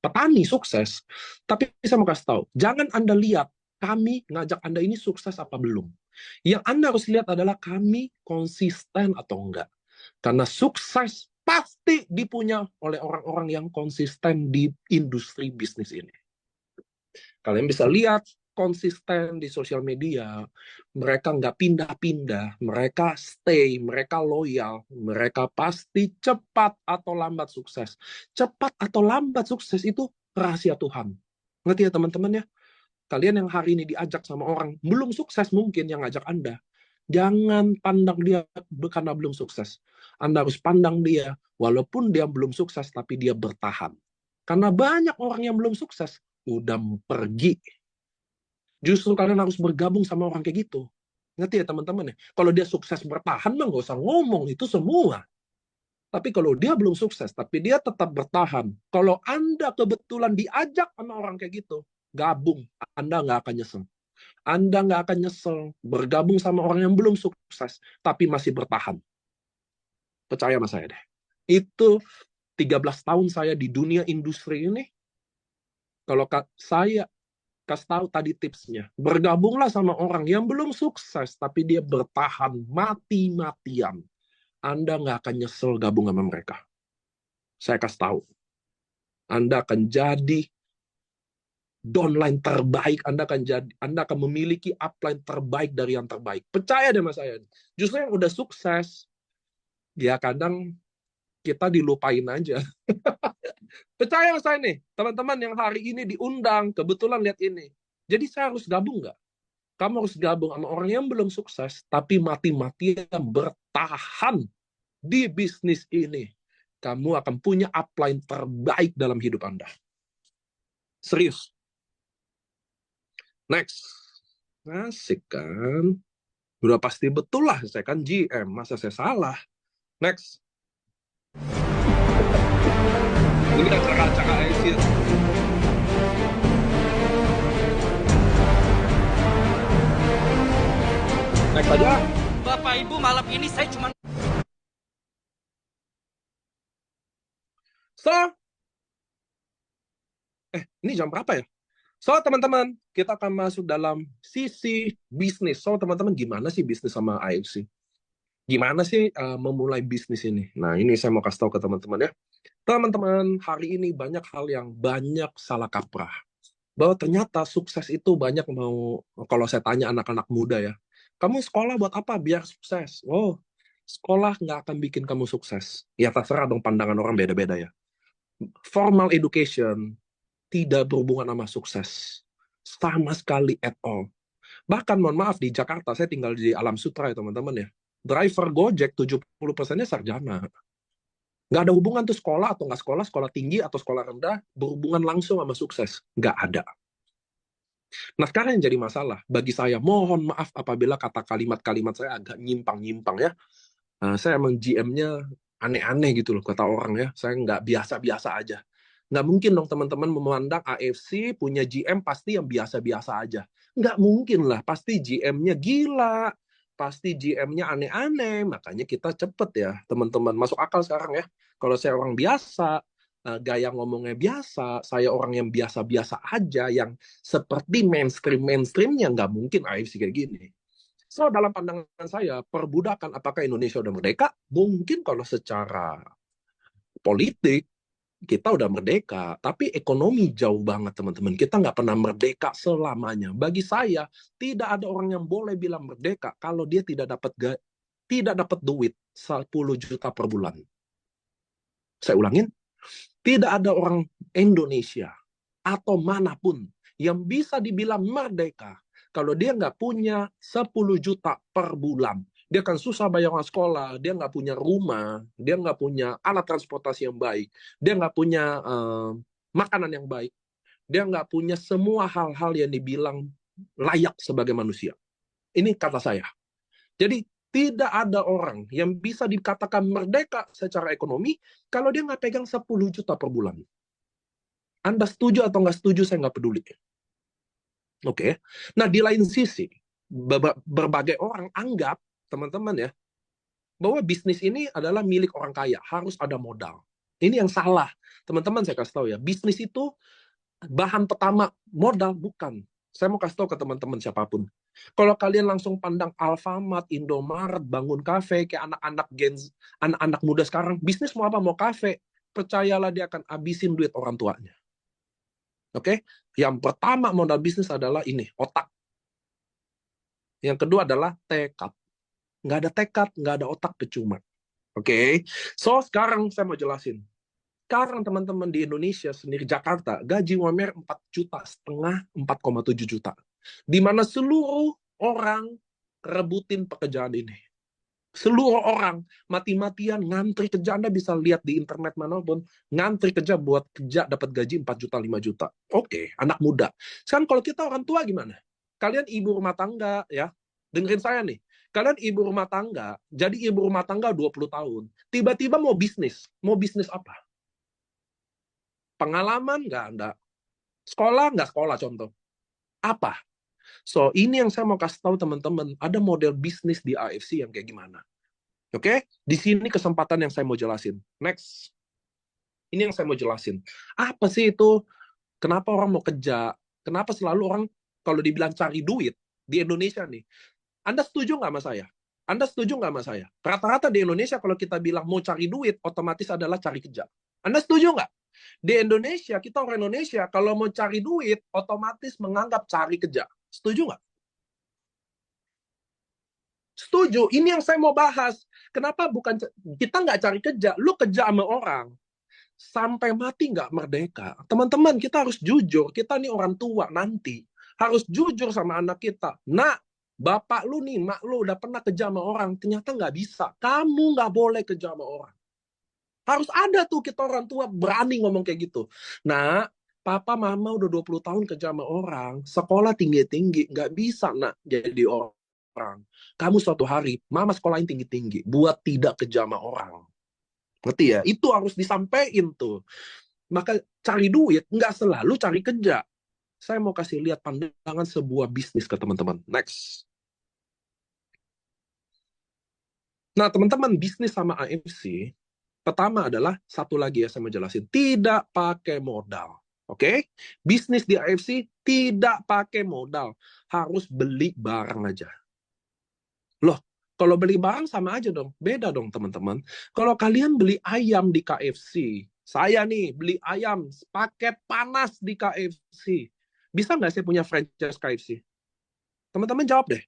petani sukses. Tapi saya mau kasih tahu, jangan Anda lihat kami ngajak Anda ini sukses apa belum. Yang Anda harus lihat adalah kami konsisten atau enggak. Karena sukses pasti dipunya oleh orang-orang yang konsisten di industri bisnis ini. Kalian bisa lihat konsisten di sosial media, mereka nggak pindah-pindah, mereka stay, mereka loyal, mereka pasti cepat atau lambat sukses. Cepat atau lambat sukses itu rahasia Tuhan. Ngerti ya teman-teman ya? Kalian yang hari ini diajak sama orang, belum sukses mungkin yang ngajak Anda. Jangan pandang dia karena belum sukses. Anda harus pandang dia, walaupun dia belum sukses, tapi dia bertahan. Karena banyak orang yang belum sukses, udah pergi. Justru kalian harus bergabung sama orang kayak gitu. Ngerti ya teman-teman ya? Kalau dia sukses bertahan, mah nggak usah ngomong, itu semua. Tapi kalau dia belum sukses, tapi dia tetap bertahan. Kalau Anda kebetulan diajak sama orang kayak gitu, gabung, Anda nggak akan nyesel. Anda nggak akan nyesel bergabung sama orang yang belum sukses, tapi masih bertahan. Percaya sama saya deh. Itu 13 tahun saya di dunia industri ini, kalau saya kasih tahu tadi tipsnya. Bergabunglah sama orang yang belum sukses, tapi dia bertahan mati-matian. Anda nggak akan nyesel gabung sama mereka. Saya kasih tahu. Anda akan jadi downline terbaik. Anda akan memiliki upline terbaik dari yang terbaik. Percaya deh mas saya. Justru yang udah sukses, ya kadang kita dilupain aja. Percaya sama saya nih, teman-teman yang hari ini diundang, kebetulan lihat ini. Jadi saya harus gabung nggak? Kamu harus gabung sama orang yang belum sukses, tapi mati-matian bertahan di bisnis ini. Kamu akan punya upline terbaik dalam hidup Anda. Serius. Next. Asik kan? Udah pasti betul lah, saya kan GM. Masa saya salah? Next. Ini acara-acara IC. Next aja. Bapak Ibu, malam ini saya cuma... Ini jam berapa ya? So, teman-teman, kita akan masuk dalam sisi bisnis. So, teman-teman, gimana sih bisnis sama AFC? Gimana sih memulai bisnis ini? Nah, ini saya mau kasih tahu ke teman-teman ya. Teman-teman, hari ini banyak hal yang banyak salah kaprah. Bahwa ternyata sukses itu banyak kalau saya tanya anak-anak muda ya, kamu sekolah buat apa? Biar sukses. Oh, sekolah nggak akan bikin kamu sukses. Ya terserah dong, pandangan orang beda-beda ya. Formal education tidak berhubungan sama sukses. Sama sekali at all. Bahkan mohon maaf, di Jakarta, saya tinggal di Alam Sutra ya teman-teman ya. Driver Gojek 70%-nya sarjana. Nggak ada hubungan tuh sekolah atau nggak sekolah, sekolah tinggi atau sekolah rendah, berhubungan langsung sama sukses. Nggak ada. Nah sekarang yang jadi masalah, bagi saya, mohon maaf apabila kata kalimat-kalimat saya agak nyimpang-nyimpang ya. Saya emang GM-nya aneh-aneh gitu loh, kata orang ya. Saya nggak biasa-biasa aja. Nggak mungkin dong teman-teman memandang AFC punya GM pasti yang biasa-biasa aja. Nggak mungkin lah, pasti GM-nya gila, pasti GM-nya aneh-aneh. Makanya kita cepet ya teman-teman, masuk akal sekarang ya. Kalau saya orang biasa, gaya ngomongnya biasa, saya orang yang biasa-biasa aja, yang seperti mainstream-mainstreamnya, nggak mungkin AFC kayak gini. So, dalam pandangan saya, perbudakan apakah Indonesia udah merdeka? Mungkin kalau secara politik, kita udah merdeka, tapi ekonomi jauh banget teman-teman. Kita nggak pernah merdeka selamanya. Bagi saya, tidak ada orang yang boleh bilang merdeka kalau dia tidak dapat duit 10 juta per bulan. Saya ulangin, tidak ada orang Indonesia atau manapun yang bisa dibilang merdeka kalau dia nggak punya 10 juta per bulan. Dia akan susah bayar uang sekolah, dia nggak punya rumah, dia nggak punya alat transportasi yang baik, dia nggak punya makanan yang baik, dia nggak punya semua hal-hal yang dibilang layak sebagai manusia. Ini kata saya. Jadi tidak ada orang yang bisa dikatakan merdeka secara ekonomi kalau dia nggak pegang 10 juta per bulan. Anda setuju atau nggak setuju, saya nggak peduli. Oke. Nah, di lain sisi, berbagai orang anggap, teman-teman ya, bahwa bisnis ini adalah milik orang kaya, harus ada modal. Ini yang salah. Teman-teman, saya kasih tahu ya, bisnis itu bahan pertama modal, bukan. Saya mau kasih tahu ke teman-teman siapapun. Kalau kalian langsung pandang Alfamart, Indomaret, bangun kafe, kayak anak-anak muda sekarang, bisnis mau apa? Mau kafe. Percayalah dia akan habisin duit orang tuanya. Oke? Yang pertama modal bisnis adalah ini, otak. Yang kedua adalah tekad. Nggak ada tekad, nggak ada otak, percuma. Oke? So, sekarang saya mau jelasin. Sekarang teman-teman di Indonesia sendiri, Jakarta, gaji UMR 4,5 juta, 4,7 juta. Di mana seluruh orang rebutin pekerjaan ini. Seluruh orang mati-matian ngantri kerja. Anda bisa lihat di internet manapun, ngantri kerja buat kerja dapat gaji 4 juta, 5 juta. Oke, anak muda. Sekarang kalau kita orang tua gimana? Kalian ibu rumah tangga ya, dengerin saya nih. Kalian ibu rumah tangga, jadi ibu rumah tangga 20 tahun. Tiba-tiba mau bisnis. Mau bisnis apa? Pengalaman nggak ada. Sekolah nggak sekolah contoh. Apa? So, ini yang saya mau kasih tahu teman-teman. Ada model bisnis di AFC yang kayak gimana. Oke? Di sini kesempatan yang saya mau jelasin. Next. Ini yang saya mau jelasin. Apa sih itu? Kenapa orang mau kerja? Kenapa selalu orang kalau dibilang cari duit di Indonesia nih? Anda setuju nggak sama saya? Anda setuju nggak sama saya? Rata-rata di Indonesia kalau kita bilang mau cari duit, otomatis adalah cari kerja. Anda setuju nggak? Di Indonesia, kita orang Indonesia, kalau mau cari duit, otomatis menganggap cari kerja. Setuju nggak? Setuju. Ini yang saya mau bahas. Kenapa bukan kita nggak cari kerja? Lu kerja sama orang. Sampai mati nggak merdeka. Teman-teman, kita harus jujur. Kita nih orang tua nanti. Harus jujur sama anak kita. Nah, bapak lu nih, mak lu udah pernah kerja sama orang. Ternyata nggak bisa. Kamu nggak boleh kerja sama orang. Harus ada tuh kita orang tua berani ngomong kayak gitu. Nah, papa mama udah 20 tahun kerja sama orang, sekolah tinggi-tinggi, nggak bisa nak jadi orang. Kamu suatu hari, mama sekolahin tinggi-tinggi, buat tidak kerja sama orang. Ngerti ya? Itu harus disampaikan tuh. Maka cari duit, nggak selalu cari kerja. Saya mau kasih lihat pandangan sebuah bisnis ke teman-teman. Next. Nah, teman-teman, bisnis sama AFC, pertama adalah, satu lagi ya saya mau jelasin, tidak pakai modal. Oke? Bisnis di AFC tidak pakai modal. Harus beli barang aja. Loh, kalau beli barang sama aja dong. Beda dong teman-teman. Kalau kalian beli ayam di KFC, saya nih beli ayam paket panas di KFC. Bisa nggak saya punya franchise KFC? Teman-teman jawab deh.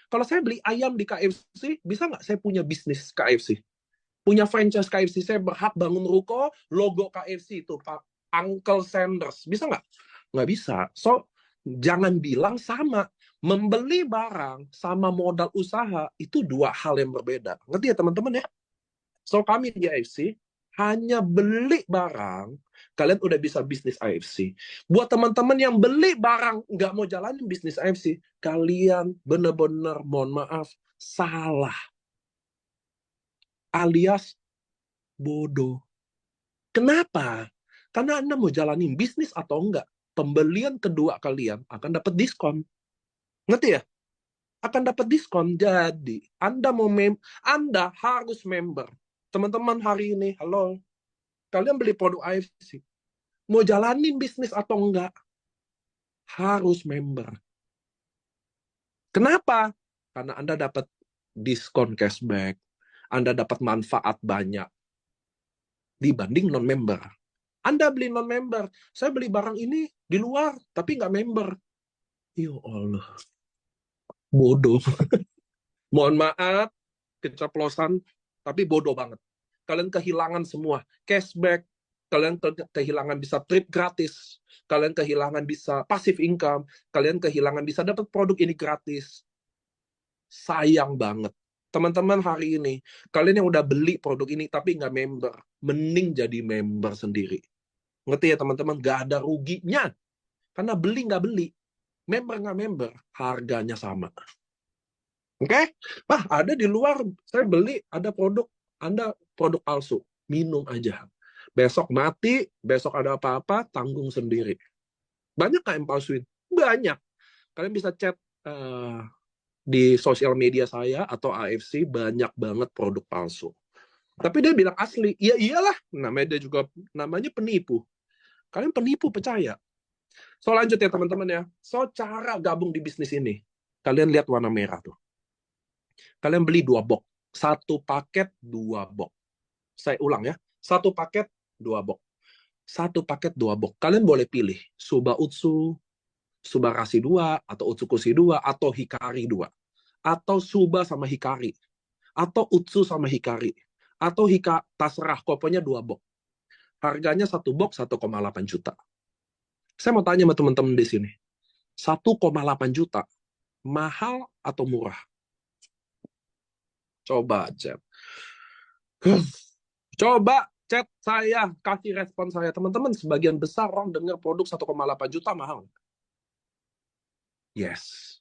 Kalau saya beli ayam di KFC, bisa nggak saya punya bisnis KFC? Punya franchise KFC, saya berhak bangun ruko, logo KFC itu, Pak Uncle Sanders. Bisa nggak? Nggak bisa. So, jangan bilang sama. Membeli barang sama modal usaha, itu dua hal yang berbeda. Ngerti ya teman-teman ya? So, kami di AFC hanya beli barang, kalian udah bisa bisnis AFC. Buat teman-teman yang beli barang, nggak mau jalanin bisnis AFC, kalian benar-benar, mohon maaf, salah. Alias bodoh. Kenapa? Karena Anda mau jalanin bisnis atau enggak, pembelian kedua kalian akan dapat diskon. Ngerti ya? Akan dapat diskon. Jadi, Anda harus member. Teman-teman hari ini, halo, kalian beli produk AFC. Mau jalanin bisnis atau enggak, harus member. Kenapa? Karena Anda dapat diskon cashback. Anda dapat manfaat banyak dibanding non-member. Anda beli non-member, saya beli barang ini di luar, tapi nggak member. Ya Allah, bodoh. Mohon maaf, keceplosan, tapi bodoh banget. Kalian kehilangan semua. Cashback, kalian kehilangan bisa trip gratis, kalian kehilangan bisa passive income, kalian kehilangan bisa dapat produk ini gratis. Sayang banget. Teman-teman hari ini, kalian yang udah beli produk ini tapi nggak member, mending jadi member sendiri. Ngerti ya teman-teman? Nggak ada ruginya. Karena beli nggak beli, member nggak member, harganya sama. Oke? Ada di luar, saya beli, ada produk, Anda produk palsu. Minum aja. Besok mati, besok ada apa-apa, tanggung sendiri. Banyak nggak yang palsuin? Banyak. Kalian bisa chat di sosial media saya atau AFC, banyak banget produk palsu. Tapi dia bilang asli. Ya iyalah, namanya dia juga namanya penipu. Kalian penipu, percaya. So lanjut ya teman-teman ya. So cara gabung di bisnis ini. Kalian lihat warna merah tuh. Kalian beli 2 box. 1 paket 2 box. Saya ulang ya. 1 paket 2 box. 1 paket 2 box. Kalian boleh pilih Suba Utsu, Subarashi 2, atau Utsukushi 2, atau Hikari 2. Atau Suba sama Hikari. Atau Utsu sama Hikari. Atau terserah, pokoknya 2 box. Harganya 1 box 1,8 juta. Saya mau tanya sama teman-teman di sini. 1,8 juta, mahal atau murah? Coba chat. Coba chat saya, kasih respon saya. Teman-teman, sebagian besar orang dengar produk 1,8 juta mahal. Yes.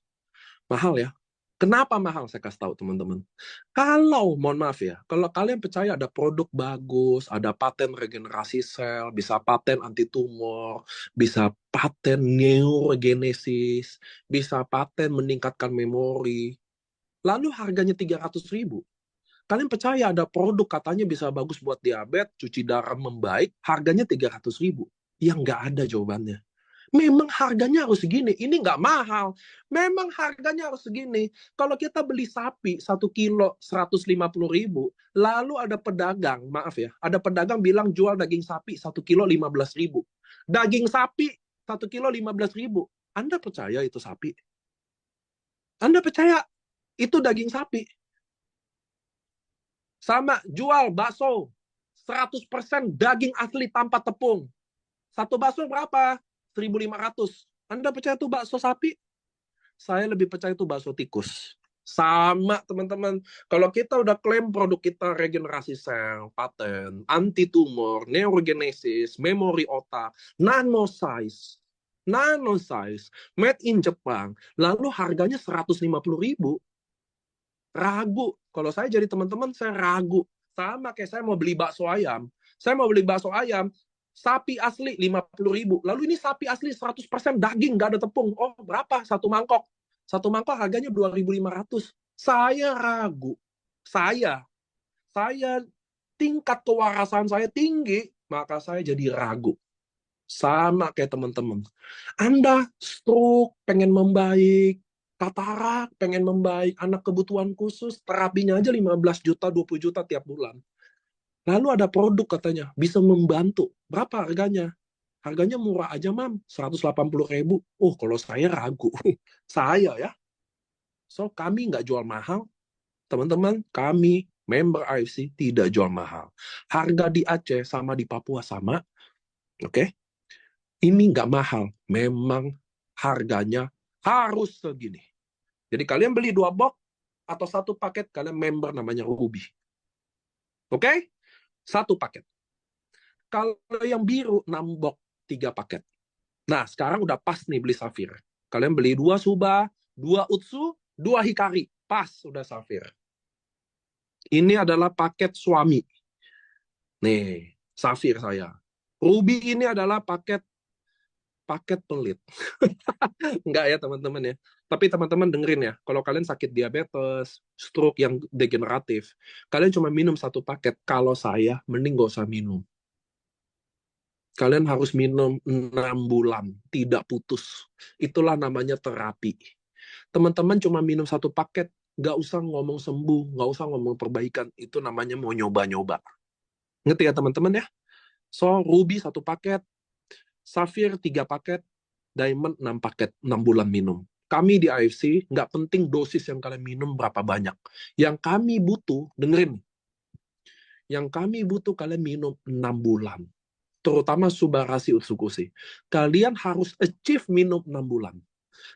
Mahal ya. Kenapa mahal? Saya kasih tahu teman-teman. Kalau, mohon maaf ya, kalau kalian percaya ada produk bagus, ada paten regenerasi sel, bisa paten anti tumor, bisa paten neurogenesis, bisa paten meningkatkan memori, lalu harganya 300.000. Kalian percaya ada produk katanya bisa bagus buat diabetes, cuci darah membaik, harganya 300.000. Yang nggak ada jawabannya. Memang harganya harus segini. Ini nggak mahal. Memang harganya harus segini. Kalau kita beli sapi 1 kilo 150.000, lalu ada pedagang, maaf ya, ada pedagang bilang jual daging sapi 1 kilo 15.000. Daging sapi 1 kilo 15.000. Anda percaya itu sapi? Anda percaya itu daging sapi? Sama jual bakso 100% daging asli tanpa tepung. 1 bakso berapa? 1.500. Anda percaya itu bakso sapi? Saya lebih percaya itu bakso tikus. Sama teman-teman. Kalau kita udah klaim produk kita regenerasi sel, paten, anti tumor, neurogenesis, memori otak, nano size, made in Jepang, lalu harganya 150.000. Ragu. Kalau saya jadi teman-teman, saya ragu. Sama kayak saya mau beli bakso ayam. Saya mau beli bakso ayam, sapi asli 50.000. Lalu ini sapi asli 100% daging, nggak ada tepung. Oh, berapa? 1 mangkok. 1 mangkok harganya 2.500. Saya ragu. Saya tingkat kewarasan saya tinggi, maka saya jadi ragu. Sama kayak teman-teman. Anda stroke, pengen membaik, katarak, pengen membaik, anak kebutuhan khusus, terapinya aja 15 juta, 20 juta tiap bulan. Lalu ada produk katanya, bisa membantu. Berapa harganya? Harganya murah aja, Mam. 180.000. Oh, kalau saya ragu. Saya ya. So, kami nggak jual mahal. Teman-teman, kami member AFC tidak jual mahal. Harga di Aceh sama di Papua sama. Oke? Ini nggak mahal. Memang harganya harus segini. Jadi kalian beli 2 box atau 1 paket, kalian member namanya Ruby. Oke? 1 paket. Kalau yang biru 6 box 3 paket. Nah, sekarang udah pas nih beli Safir. Kalian beli 2 Suba, 2 Utsu, 2 Hikari. Pas udah Safir. Ini adalah paket suami. Nih, Safir saya. Ruby ini adalah paket pelit. Enggak ya teman-teman ya. Tapi teman-teman dengerin ya, kalau kalian sakit diabetes, stroke yang degeneratif, kalian cuma minum 1 paket. Kalau saya, mending gak usah minum. Kalian harus minum 6 bulan, tidak putus. Itulah namanya terapi. Teman-teman cuma minum 1 paket, gak usah ngomong sembuh, gak usah ngomong perbaikan. Itu namanya mau nyoba-nyoba. Ngerti ya teman-teman ya? So, Ruby 1 paket, Safir 3 paket, Diamond 6 paket, 6 bulan minum. Kami di AFC, nggak penting dosis yang kalian minum berapa banyak. Yang kami butuh, dengerin, yang kami butuh kalian minum 6 bulan. Terutama Subarasi Utsukushi. Kalian harus achieve minum 6 bulan.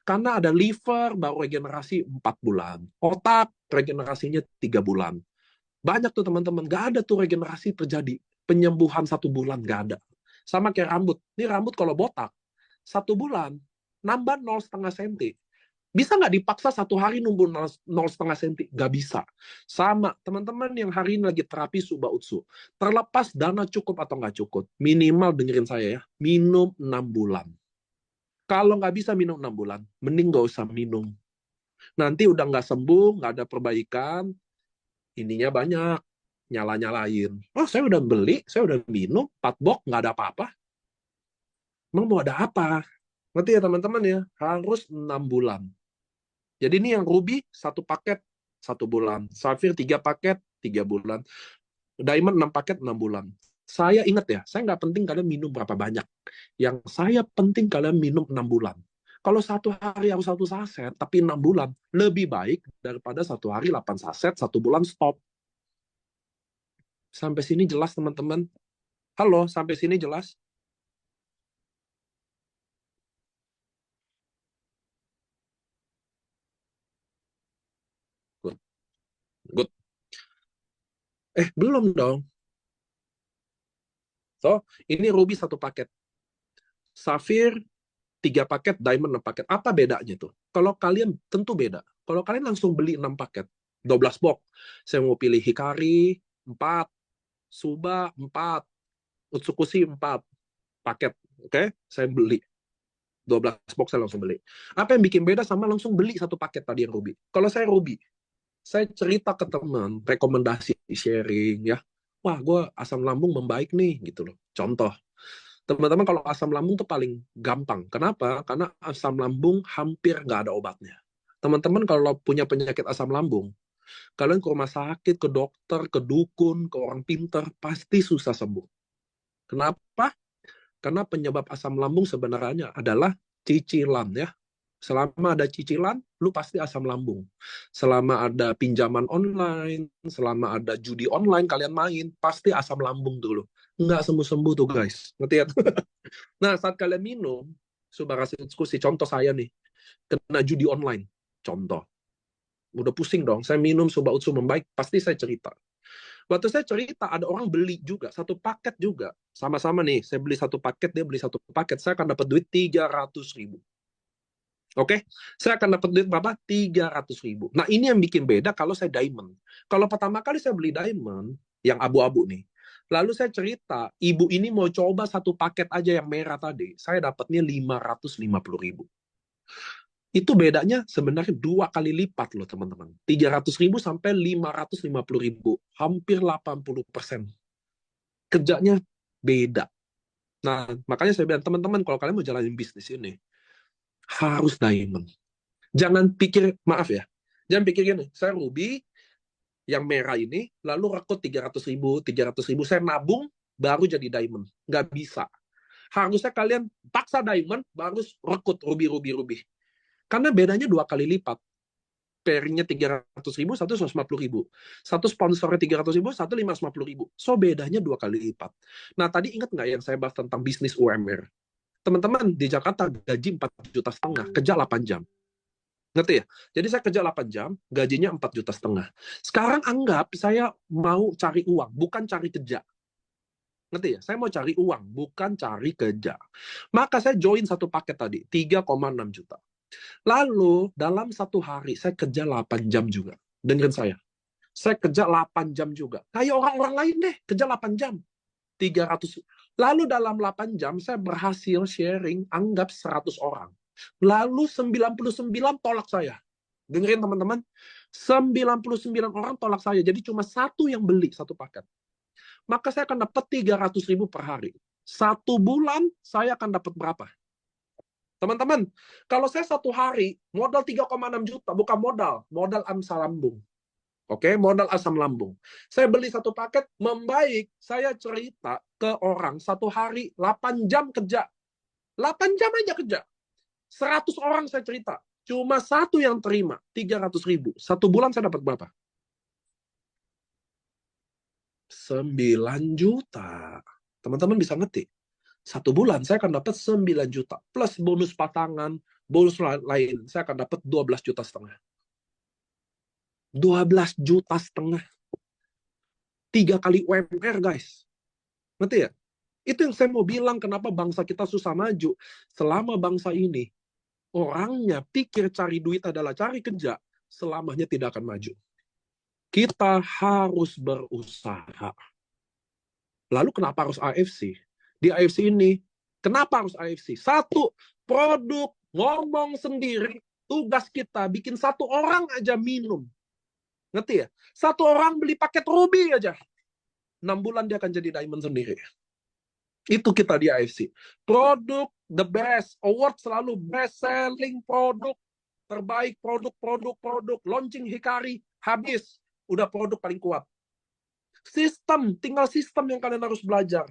Karena ada liver baru regenerasi 4 bulan. Otak regenerasinya 3 bulan. Banyak tuh teman-teman, nggak ada tuh regenerasi terjadi. Penyembuhan 1 bulan, nggak ada. Sama kayak rambut. Ini rambut kalau botak, 1 bulan, nambah 0,5 senti. Bisa nggak dipaksa 1 hari numbuh 0,5 senti? Nggak bisa. Sama, teman-teman yang hari ini lagi terapi Suba Utsu. Terlepas dana cukup atau nggak cukup, minimal dengerin saya ya, minum 6 bulan. Kalau nggak bisa minum 6 bulan, mending nggak usah minum. Nanti udah nggak sembuh, nggak ada perbaikan, ininya banyak, nyala-nyalain. Oh, saya udah beli, saya udah minum, 4 box, nggak ada apa-apa. Emang mau ada apa? Ngerti ya teman-teman ya? Harus 6 bulan. Jadi ini yang Ruby 1 paket 1 bulan, Safir 3 paket 3 bulan, Diamond 6 paket 6 bulan. Saya ingat ya, saya nggak penting kalian minum berapa banyak. Yang saya penting kalian minum 6 bulan. Kalau 1 hari harus 1 saset, tapi 6 bulan, lebih baik daripada 1 hari 8 saset, 1 bulan stop. Sampai sini jelas teman-teman? Halo, sampai sini jelas? Good. Good. Belum dong. So, ini Ruby 1 paket. Safir 3 paket, Diamond 6 paket. Apa bedanya tuh? Kalau kalian, tentu beda. Kalau kalian langsung beli 6 paket, 12 box. Saya mau pilih Hikari, 4. Suba, 4. Utsukushi, 4 paket. Oke, saya beli. 12 box saya langsung beli. Apa yang bikin beda sama langsung beli 1 paket tadi yang Ruby? Kalau saya Ruby, saya cerita ke teman, rekomendasi, sharing ya. Wah, gue asam lambung membaik nih, gitu loh. Contoh, teman-teman kalau asam lambung tuh paling gampang. Kenapa? Karena asam lambung hampir nggak ada obatnya. Teman-teman kalau punya penyakit asam lambung, kalian ke rumah sakit, ke dokter, ke dukun, ke orang pinter, pasti susah sembuh. Kenapa? Karena penyebab asam lambung sebenarnya adalah cicilan ya. Selama ada cicilan, lu pasti asam lambung. Selama ada pinjaman online, selama ada judi online kalian main, pasti asam lambung dulu. Nggak sembuh-sembuh tuh guys. Ngerti ya? Nah, saat kalian minum, Subarasi Utsukushi, contoh saya nih, kena judi online. Contoh. Udah pusing dong, saya minum Suba Utsu membaik, pasti saya cerita. Waktu saya cerita, ada orang beli juga, 1 paket juga. Sama-sama nih, saya beli 1 paket, dia beli 1 paket, saya akan dapat duit 300.000. Oke, saya akan dapat duit berapa? 300.000. Nah, ini yang bikin beda kalau saya Diamond. Kalau pertama kali saya beli Diamond, yang abu-abu nih, lalu saya cerita, ibu ini mau coba 1 paket aja yang merah tadi, saya dapatnya 550.000. Itu bedanya sebenarnya 2 kali lipat loh teman-teman. 300.000 sampai 550.000. Hampir 80%. Kerjanya beda. Nah, makanya saya bilang, teman-teman, kalau kalian mau jalanin bisnis ini, harus Diamond. Jangan pikir, maaf ya, jangan pikir gini, saya Ruby, yang merah ini, lalu rekrut 300.000, saya nabung, baru jadi Diamond. Nggak bisa. Harusnya kalian paksa Diamond, baru rekrut Ruby. Karena bedanya 2 kali lipat. Pairingnya 300.000, satu 150.000. Satu sponsornya 300.000, satu 550.000. So, bedanya 2 kali lipat. Nah, tadi ingat nggak yang saya bahas tentang bisnis UMR? Teman-teman, di Jakarta gaji 4,5 juta, kerja 8 jam. Ngerti ya? Jadi saya kerja 8 jam, gajinya 4,5 juta. Sekarang anggap saya mau cari uang, bukan cari kerja. Ngerti ya? Saya mau cari uang, bukan cari kerja. Maka saya join 1 paket tadi, 3,6 juta. Lalu dalam 1 hari saya kerja 8 jam juga. Dengerin saya kerja 8 jam juga. Kayak orang-orang lain deh, kerja 8 jam. 300. Lalu dalam 8 jam saya berhasil sharing, anggap 100 orang. Lalu 99 tolak saya. Dengerin teman-teman, 99 orang tolak saya. Jadi cuma 1 yang beli 1 paket. Maka saya akan dapat 300.000 per hari. 1 bulan saya akan dapat berapa? Teman-teman, kalau saya 1 hari modal 3,6 juta, bukan modal asam lambung. Oke, modal asam lambung. Saya beli 1 paket, membaik. Saya cerita ke orang 1 hari 8 jam kerja. 8 jam aja kerja. 100 orang saya cerita. Cuma satu yang terima, 300.000. 1 bulan saya dapat berapa? 9 juta. Teman-teman bisa ngetik. 1 bulan saya akan dapat 9 juta. Plus bonus pasangan, bonus lain. Saya akan dapat 12 juta setengah. 12 juta setengah. 3 kali UMR, guys. Ngerti ya? Itu yang saya mau bilang kenapa bangsa kita susah maju. Selama bangsa ini, orangnya pikir cari duit adalah cari kerja, selamanya tidak akan maju. Kita harus berusaha. Lalu kenapa harus AFC? Di AFC ini, kenapa harus AFC? Satu, produk ngomong sendiri. Tugas kita bikin 1 orang aja minum. Ngerti ya? 1 orang beli paket Ruby aja. 6 bulan dia akan jadi diamond sendiri. Itu kita di AFC. Produk the best. Award selalu best selling produk. Terbaik produk. Launching Hikari. Habis. Udah produk paling kuat. Sistem. Tinggal sistem yang kalian harus belajar.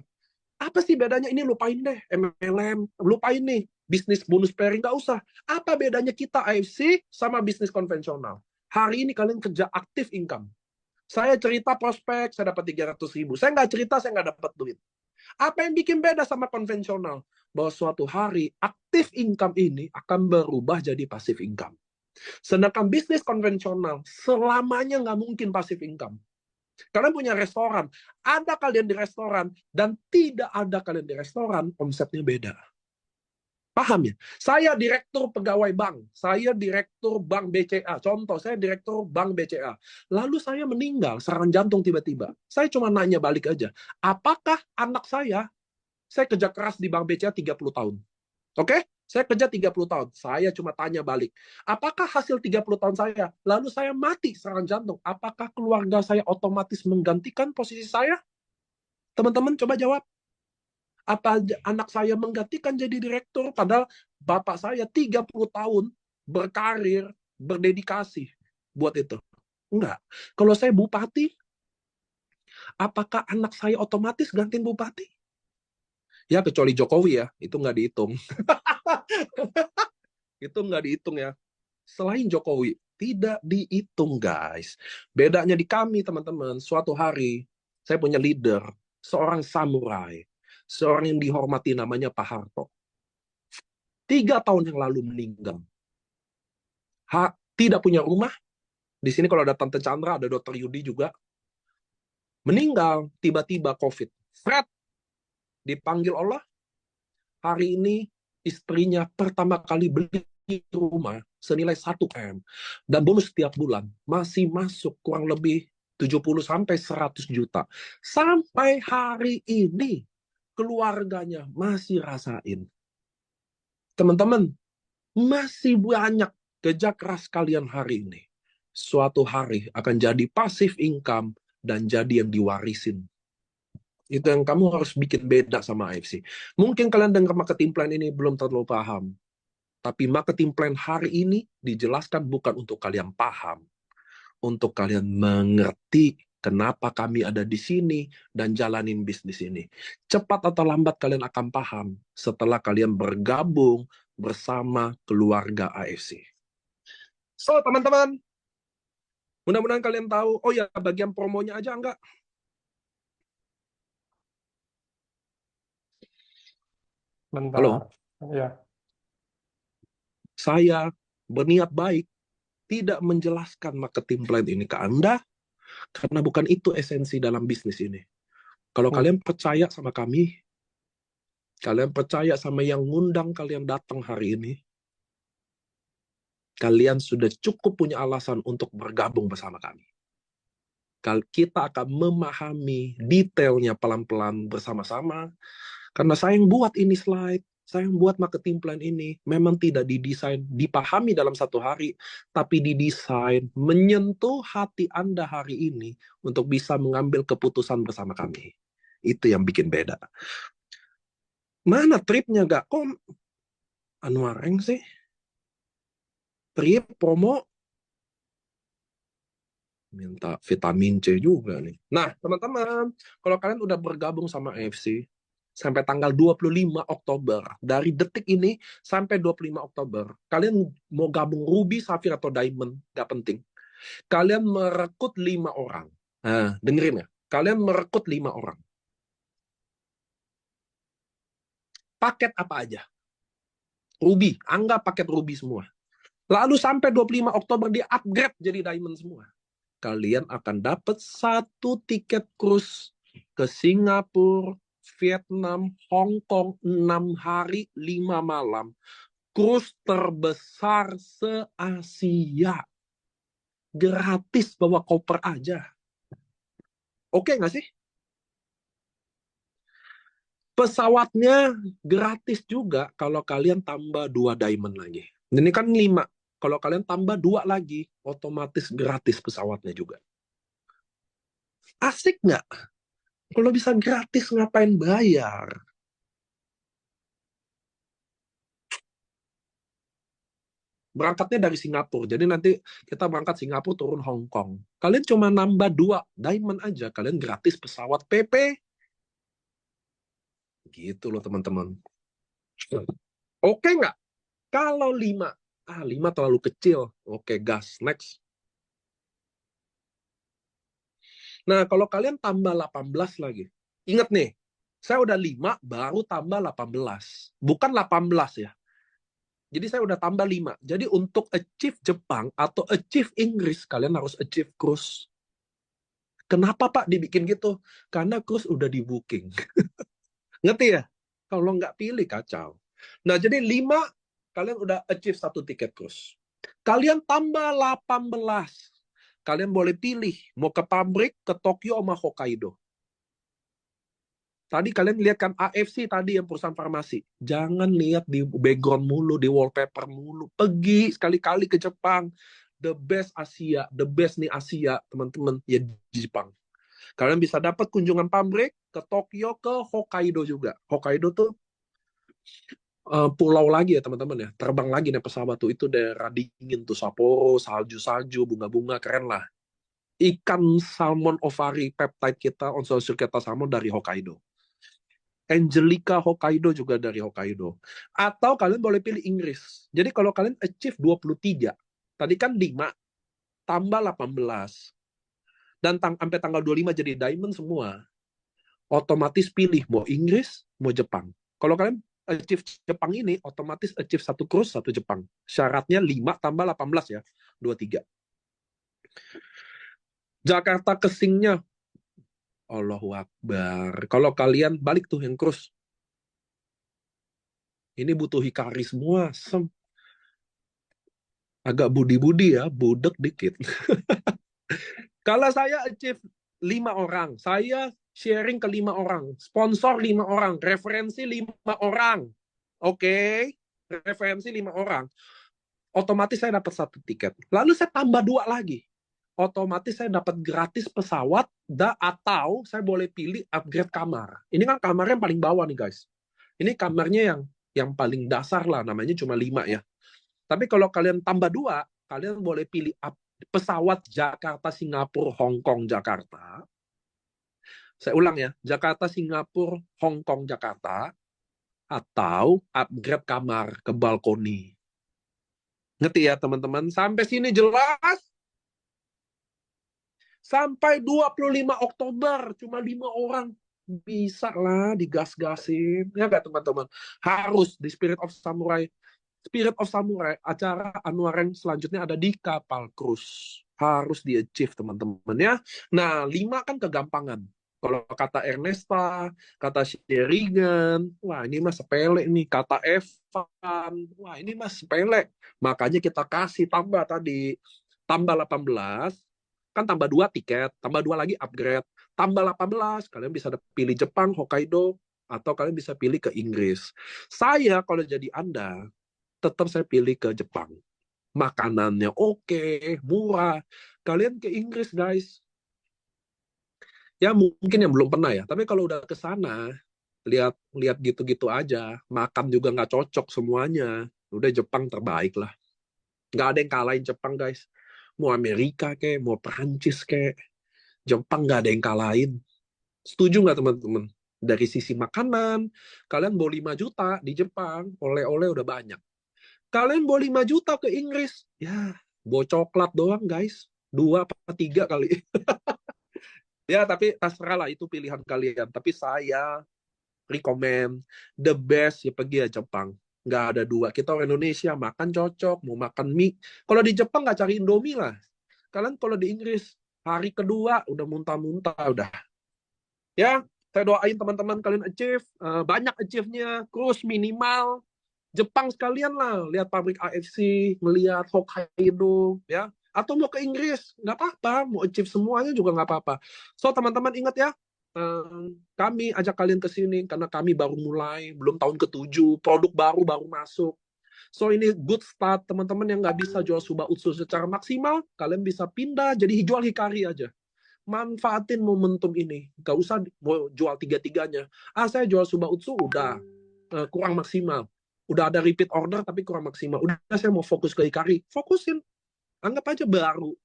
Apa sih bedanya? Ini lupain deh. MLM. Lupain nih. Bisnis bonus pairing. Nggak usah. Apa bedanya kita AFC sama bisnis konvensional? Hari ini kalian kerja aktif income. Saya cerita prospek, saya dapat 300.000. Saya nggak cerita, saya nggak dapat duit. Apa yang bikin beda sama konvensional? Bahwa suatu hari aktif income ini akan berubah jadi pasif income. Sedangkan bisnis konvensional selamanya nggak mungkin pasif income. Kalian punya restoran, ada kalian di restoran dan tidak ada kalian di restoran, omsetnya beda. Paham ya? Saya direktur pegawai bank, saya direktur bank BCA. Contoh, saya direktur bank BCA. Lalu saya meninggal, serangan jantung tiba-tiba. Saya cuma nanya balik aja, apakah anak saya kerja keras di bank BCA 30 tahun. Oke? Saya kerja 30 tahun. Saya cuma tanya balik, apakah hasil 30 tahun saya, lalu saya mati serangan jantung, apakah keluarga saya otomatis menggantikan posisi saya? Teman-teman coba jawab. Apa anak saya menggantikan jadi direktur, padahal bapak saya 30 tahun berkarir, berdedikasi buat itu? Enggak. Kalau saya bupati, apakah anak saya otomatis gantiin bupati? Ya, kecuali Jokowi ya, itu nggak dihitung. Itu nggak dihitung ya. Selain Jokowi, tidak dihitung, guys. Bedanya di kami, teman-teman, suatu hari, saya punya leader, seorang samurai, seorang yang dihormati namanya Pak Harto. 3 tahun yang lalu meninggal. Tidak punya rumah. Di sini kalau ada Tante Chandra, ada Dr. Yudi juga. Meninggal, tiba-tiba COVID. Fred, dipanggil Allah. Hari ini istrinya pertama kali beli rumah senilai 1 M. Dan bonus setiap bulan masih masuk kurang lebih 70-100 juta. Sampai hari ini keluarganya masih rasain. Teman-teman, masih banyak kerja keras kalian hari ini. Suatu hari akan jadi passive income dan jadi yang diwarisin. Itu yang kamu harus bikin beda sama AFC. Mungkin kalian dengar marketing plan ini belum terlalu paham. Tapi marketing plan hari ini dijelaskan bukan untuk kalian paham. Untuk kalian mengerti kenapa kami ada di sini dan jalanin bisnis ini. Cepat atau lambat kalian akan paham setelah kalian bergabung bersama keluarga AFC. So, teman-teman, mudah-mudahan kalian tahu. Oh ya, bagian promonya aja enggak? Bentar. Halo? Ya. Saya berniat baik tidak menjelaskan marketing plan ini ke Anda, karena bukan itu esensi dalam bisnis ini. Kalau kalian percaya sama kami, kalian percaya sama yang ngundang kalian datang hari ini, kalian sudah cukup punya alasan untuk bergabung bersama kami. Kita akan memahami detailnya pelan-pelan bersama-sama, karena saya yang buat ini slide, saya yang buat marketing plan ini, memang tidak didesain, dipahami dalam 1 hari, tapi didesain menyentuh hati Anda hari ini untuk bisa mengambil keputusan bersama kami. Itu yang bikin beda. Mana tripnya gak? Kok Anwareng sih? Trip, promo, minta vitamin C juga nih. Nah, teman-teman, kalau kalian udah bergabung sama AFC, sampai tanggal 25 Oktober. Dari detik ini sampai 25 Oktober. Kalian mau gabung Ruby, Sapphire, atau Diamond, nggak penting. Kalian merekrut 5 orang. Nah, dengerin ya. Kalian merekrut 5 orang. Paket apa aja? Ruby, anggap paket Ruby semua. Lalu sampai 25 Oktober di-upgrade jadi Diamond semua. Kalian akan dapat 1 tiket cruise ke Singapura, Vietnam, Hong Kong, 6 hari, 5 malam. Cruise terbesar se-Asia. Gratis, bawa koper aja. Oke nggak sih? Pesawatnya gratis juga kalau kalian tambah 2 diamond lagi. Ini kan 5. Kalau kalian tambah 2 lagi, otomatis gratis pesawatnya juga. Asik nggak? Kalau bisa gratis, ngapain bayar? Berangkatnya dari Singapura. Jadi nanti kita berangkat Singapura, turun Hong Kong. Kalian cuma nambah 2 diamond aja. Kalian gratis pesawat PP. Gitu loh teman-teman. Oke nggak? Kalau 5. 5 terlalu kecil. Oke, gas. Next. Nah, kalau kalian tambah 18 lagi. Ingat nih, saya udah 5, baru tambah 18. Bukan 18 ya. Jadi saya udah tambah 5. Jadi untuk achieve Jepang atau achieve Inggris, kalian harus achieve cruise. Kenapa Pak dibikin gitu? Karena cruise udah di booking. Ngerti ya? Kalau nggak pilih, kacau. Nah, jadi 5, kalian udah achieve 1 tiket cruise. Kalian tambah 18. Kalian boleh pilih, mau ke pabrik, ke Tokyo, sama Hokkaido. Tadi kalian lihat kan AFC tadi yang perusahaan farmasi. Jangan lihat di background mulu, di wallpaper mulu. Pergi sekali-kali ke Jepang. The best Asia, the best nih Asia, teman-teman, ya di Jepang. Kalian bisa dapat kunjungan pabrik ke Tokyo, ke Hokkaido juga. Hokkaido tuh pulau lagi ya teman-teman ya. Terbang lagi nih pesawat tuh. Itu daerah dingin tuh, Sapporo, salju-salju, bunga-bunga, keren lah. Ikan salmon ovari peptide kita, onsolsur kita salmon dari Hokkaido. Angelica Hokkaido juga dari Hokkaido. Atau kalian boleh pilih Inggris. Jadi kalau kalian achieve 23, tadi kan 5, tambah 18. Dan sampai tanggal 25 jadi diamond semua. Otomatis pilih mau Inggris, mau Jepang. Kalau kalian achieve Jepang ini, otomatis achieve 1 cruise, 1 Jepang. Syaratnya 5 tambah 18 ya, 23. Jakarta ke Singnya, Allahu Akbar. Kalau kalian balik tuh yang cruise, ini butuh hikari semua. Agak budi-budi ya, budek dikit. Kalau saya achieve 5 orang, saya sharing ke 5 orang, sponsor 5 orang, referensi 5 orang. Oke, referensi 5 orang. Otomatis saya dapat 1 tiket. Lalu saya tambah 2 lagi. Otomatis saya dapat gratis pesawat atau saya boleh pilih upgrade kamar. Ini kan kamarnya yang paling bawah nih guys. Ini kamarnya yang paling dasar lah, namanya cuma 5 ya. Tapi kalau kalian tambah 2, kalian boleh pilih pesawat Jakarta, Singapura, Hong Kong, Jakarta. Saya ulang ya, Jakarta, Singapura, Hong Kong, Jakarta. Atau upgrade kamar ke balkoni. Ngerti ya teman-teman? Sampai sini jelas? Sampai 25 Oktober, cuma 5 orang. Bisa lah digas-gasin. Ya nggak teman-teman? Harus di Spirit of Samurai. Spirit of Samurai, acara Anuaren selanjutnya ada di kapal cruise. Harus di-achieve teman-teman ya. Nah, 5 kan kegampangan. Kalau kata Ernesta, kata Sheringan, wah ini mas sepele nih. Kata Evan, wah ini mas sepele. Makanya kita kasih tambah tadi. Tambah 18, kan tambah 2 tiket, tambah 2 lagi upgrade. Tambah 18, kalian bisa pilih Jepang, Hokkaido, atau kalian bisa pilih ke Inggris. Saya kalau jadi Anda, tetap saya pilih ke Jepang. Makanannya oke, murah. Kalian ke Inggris, guys. Ya mungkin yang belum pernah ya, tapi kalau udah ke sana, lihat gitu-gitu aja, makan juga nggak cocok semuanya. Udah Jepang terbaik lah. Nggak ada yang kalahin Jepang, guys. Mau Amerika kek, mau Perancis kek, Jepang nggak ada yang kalahin. Setuju nggak teman-teman? Dari sisi makanan, kalian bawa 5 juta di Jepang, oleh-oleh udah banyak. Kalian bawa 5 juta ke Inggris, ya bawa coklat doang guys. 2 apa 3 kali. Ya, tapi terserah lah, itu pilihan kalian. Tapi saya recommend the best ya pergi ya Jepang. Nggak ada dua. Kita orang Indonesia makan cocok, mau makan mie. Kalau di Jepang nggak cari Indomie lah. Kalian kalau di Inggris hari kedua udah muntah-muntah udah. Ya, saya doain teman-teman kalian achieve, banyak achieve-nya, cruise minimal. Jepang sekalian lah, lihat pabrik AFC, ngelihat Hokkaido, ya. Atau mau ke Inggris, nggak apa-apa, mau achieve semuanya juga nggak apa-apa. So teman-teman ingat ya, kami ajak kalian ke sini karena kami baru mulai, belum tahun ke-7, produk baru masuk. So ini good start, teman-teman yang nggak bisa jual Suba Utsu secara maksimal, kalian bisa pindah jadi jual Hikari aja. Manfaatin momentum ini, nggak usah mau jual tiga-tiganya. Saya jual Suba Utsu udah kurang maksimal. Udah ada repeat order tapi kurang maksimal. Udah saya mau fokus ke Hikari. Fokusin. Anggap aja baru.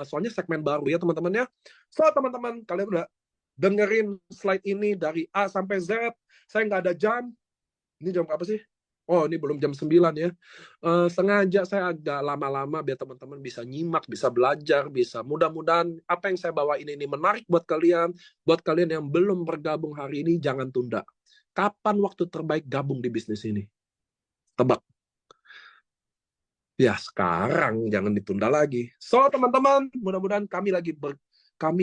Soalnya segmen baru ya teman-teman ya. So teman-teman, kalian udah dengerin slide ini dari A sampai Z. Saya nggak ada jam. Ini jam apa sih? Oh, ini belum jam 9 ya. Sengaja saya agak lama-lama biar teman-teman bisa nyimak, bisa belajar, bisa. Mudah-mudahan apa yang saya bawa ini menarik buat kalian. Buat kalian yang belum bergabung hari ini, jangan tunda. Kapan waktu terbaik gabung di bisnis ini? Tebak. Ya, sekarang jangan ditunda lagi. So, teman-teman, mudah-mudahan kami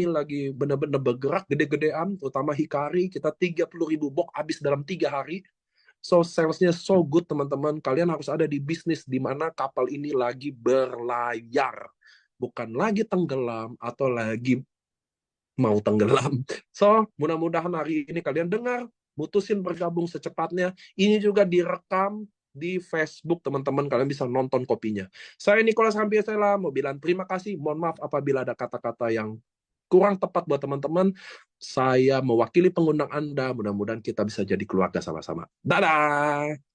lagi benar-benar bergerak gede-gedean, terutama Hikari. Kita 30.000 box habis dalam 3 hari. So, sales-nya so good, teman-teman. Kalian harus ada di bisnis di mana kapal ini lagi berlayar. Bukan lagi tenggelam atau lagi mau tenggelam. So, mudah-mudahan hari ini kalian dengar, mutusin bergabung secepatnya. Ini juga direkam di Facebook, teman-teman. Kalian bisa nonton kopinya. Saya Nicholas Rampiesela, mau bilang terima kasih. Mohon maaf apabila ada kata-kata yang kurang tepat buat teman-teman. Saya mewakili pengundang Anda. Mudah-mudahan kita bisa jadi keluarga sama-sama. Dadah!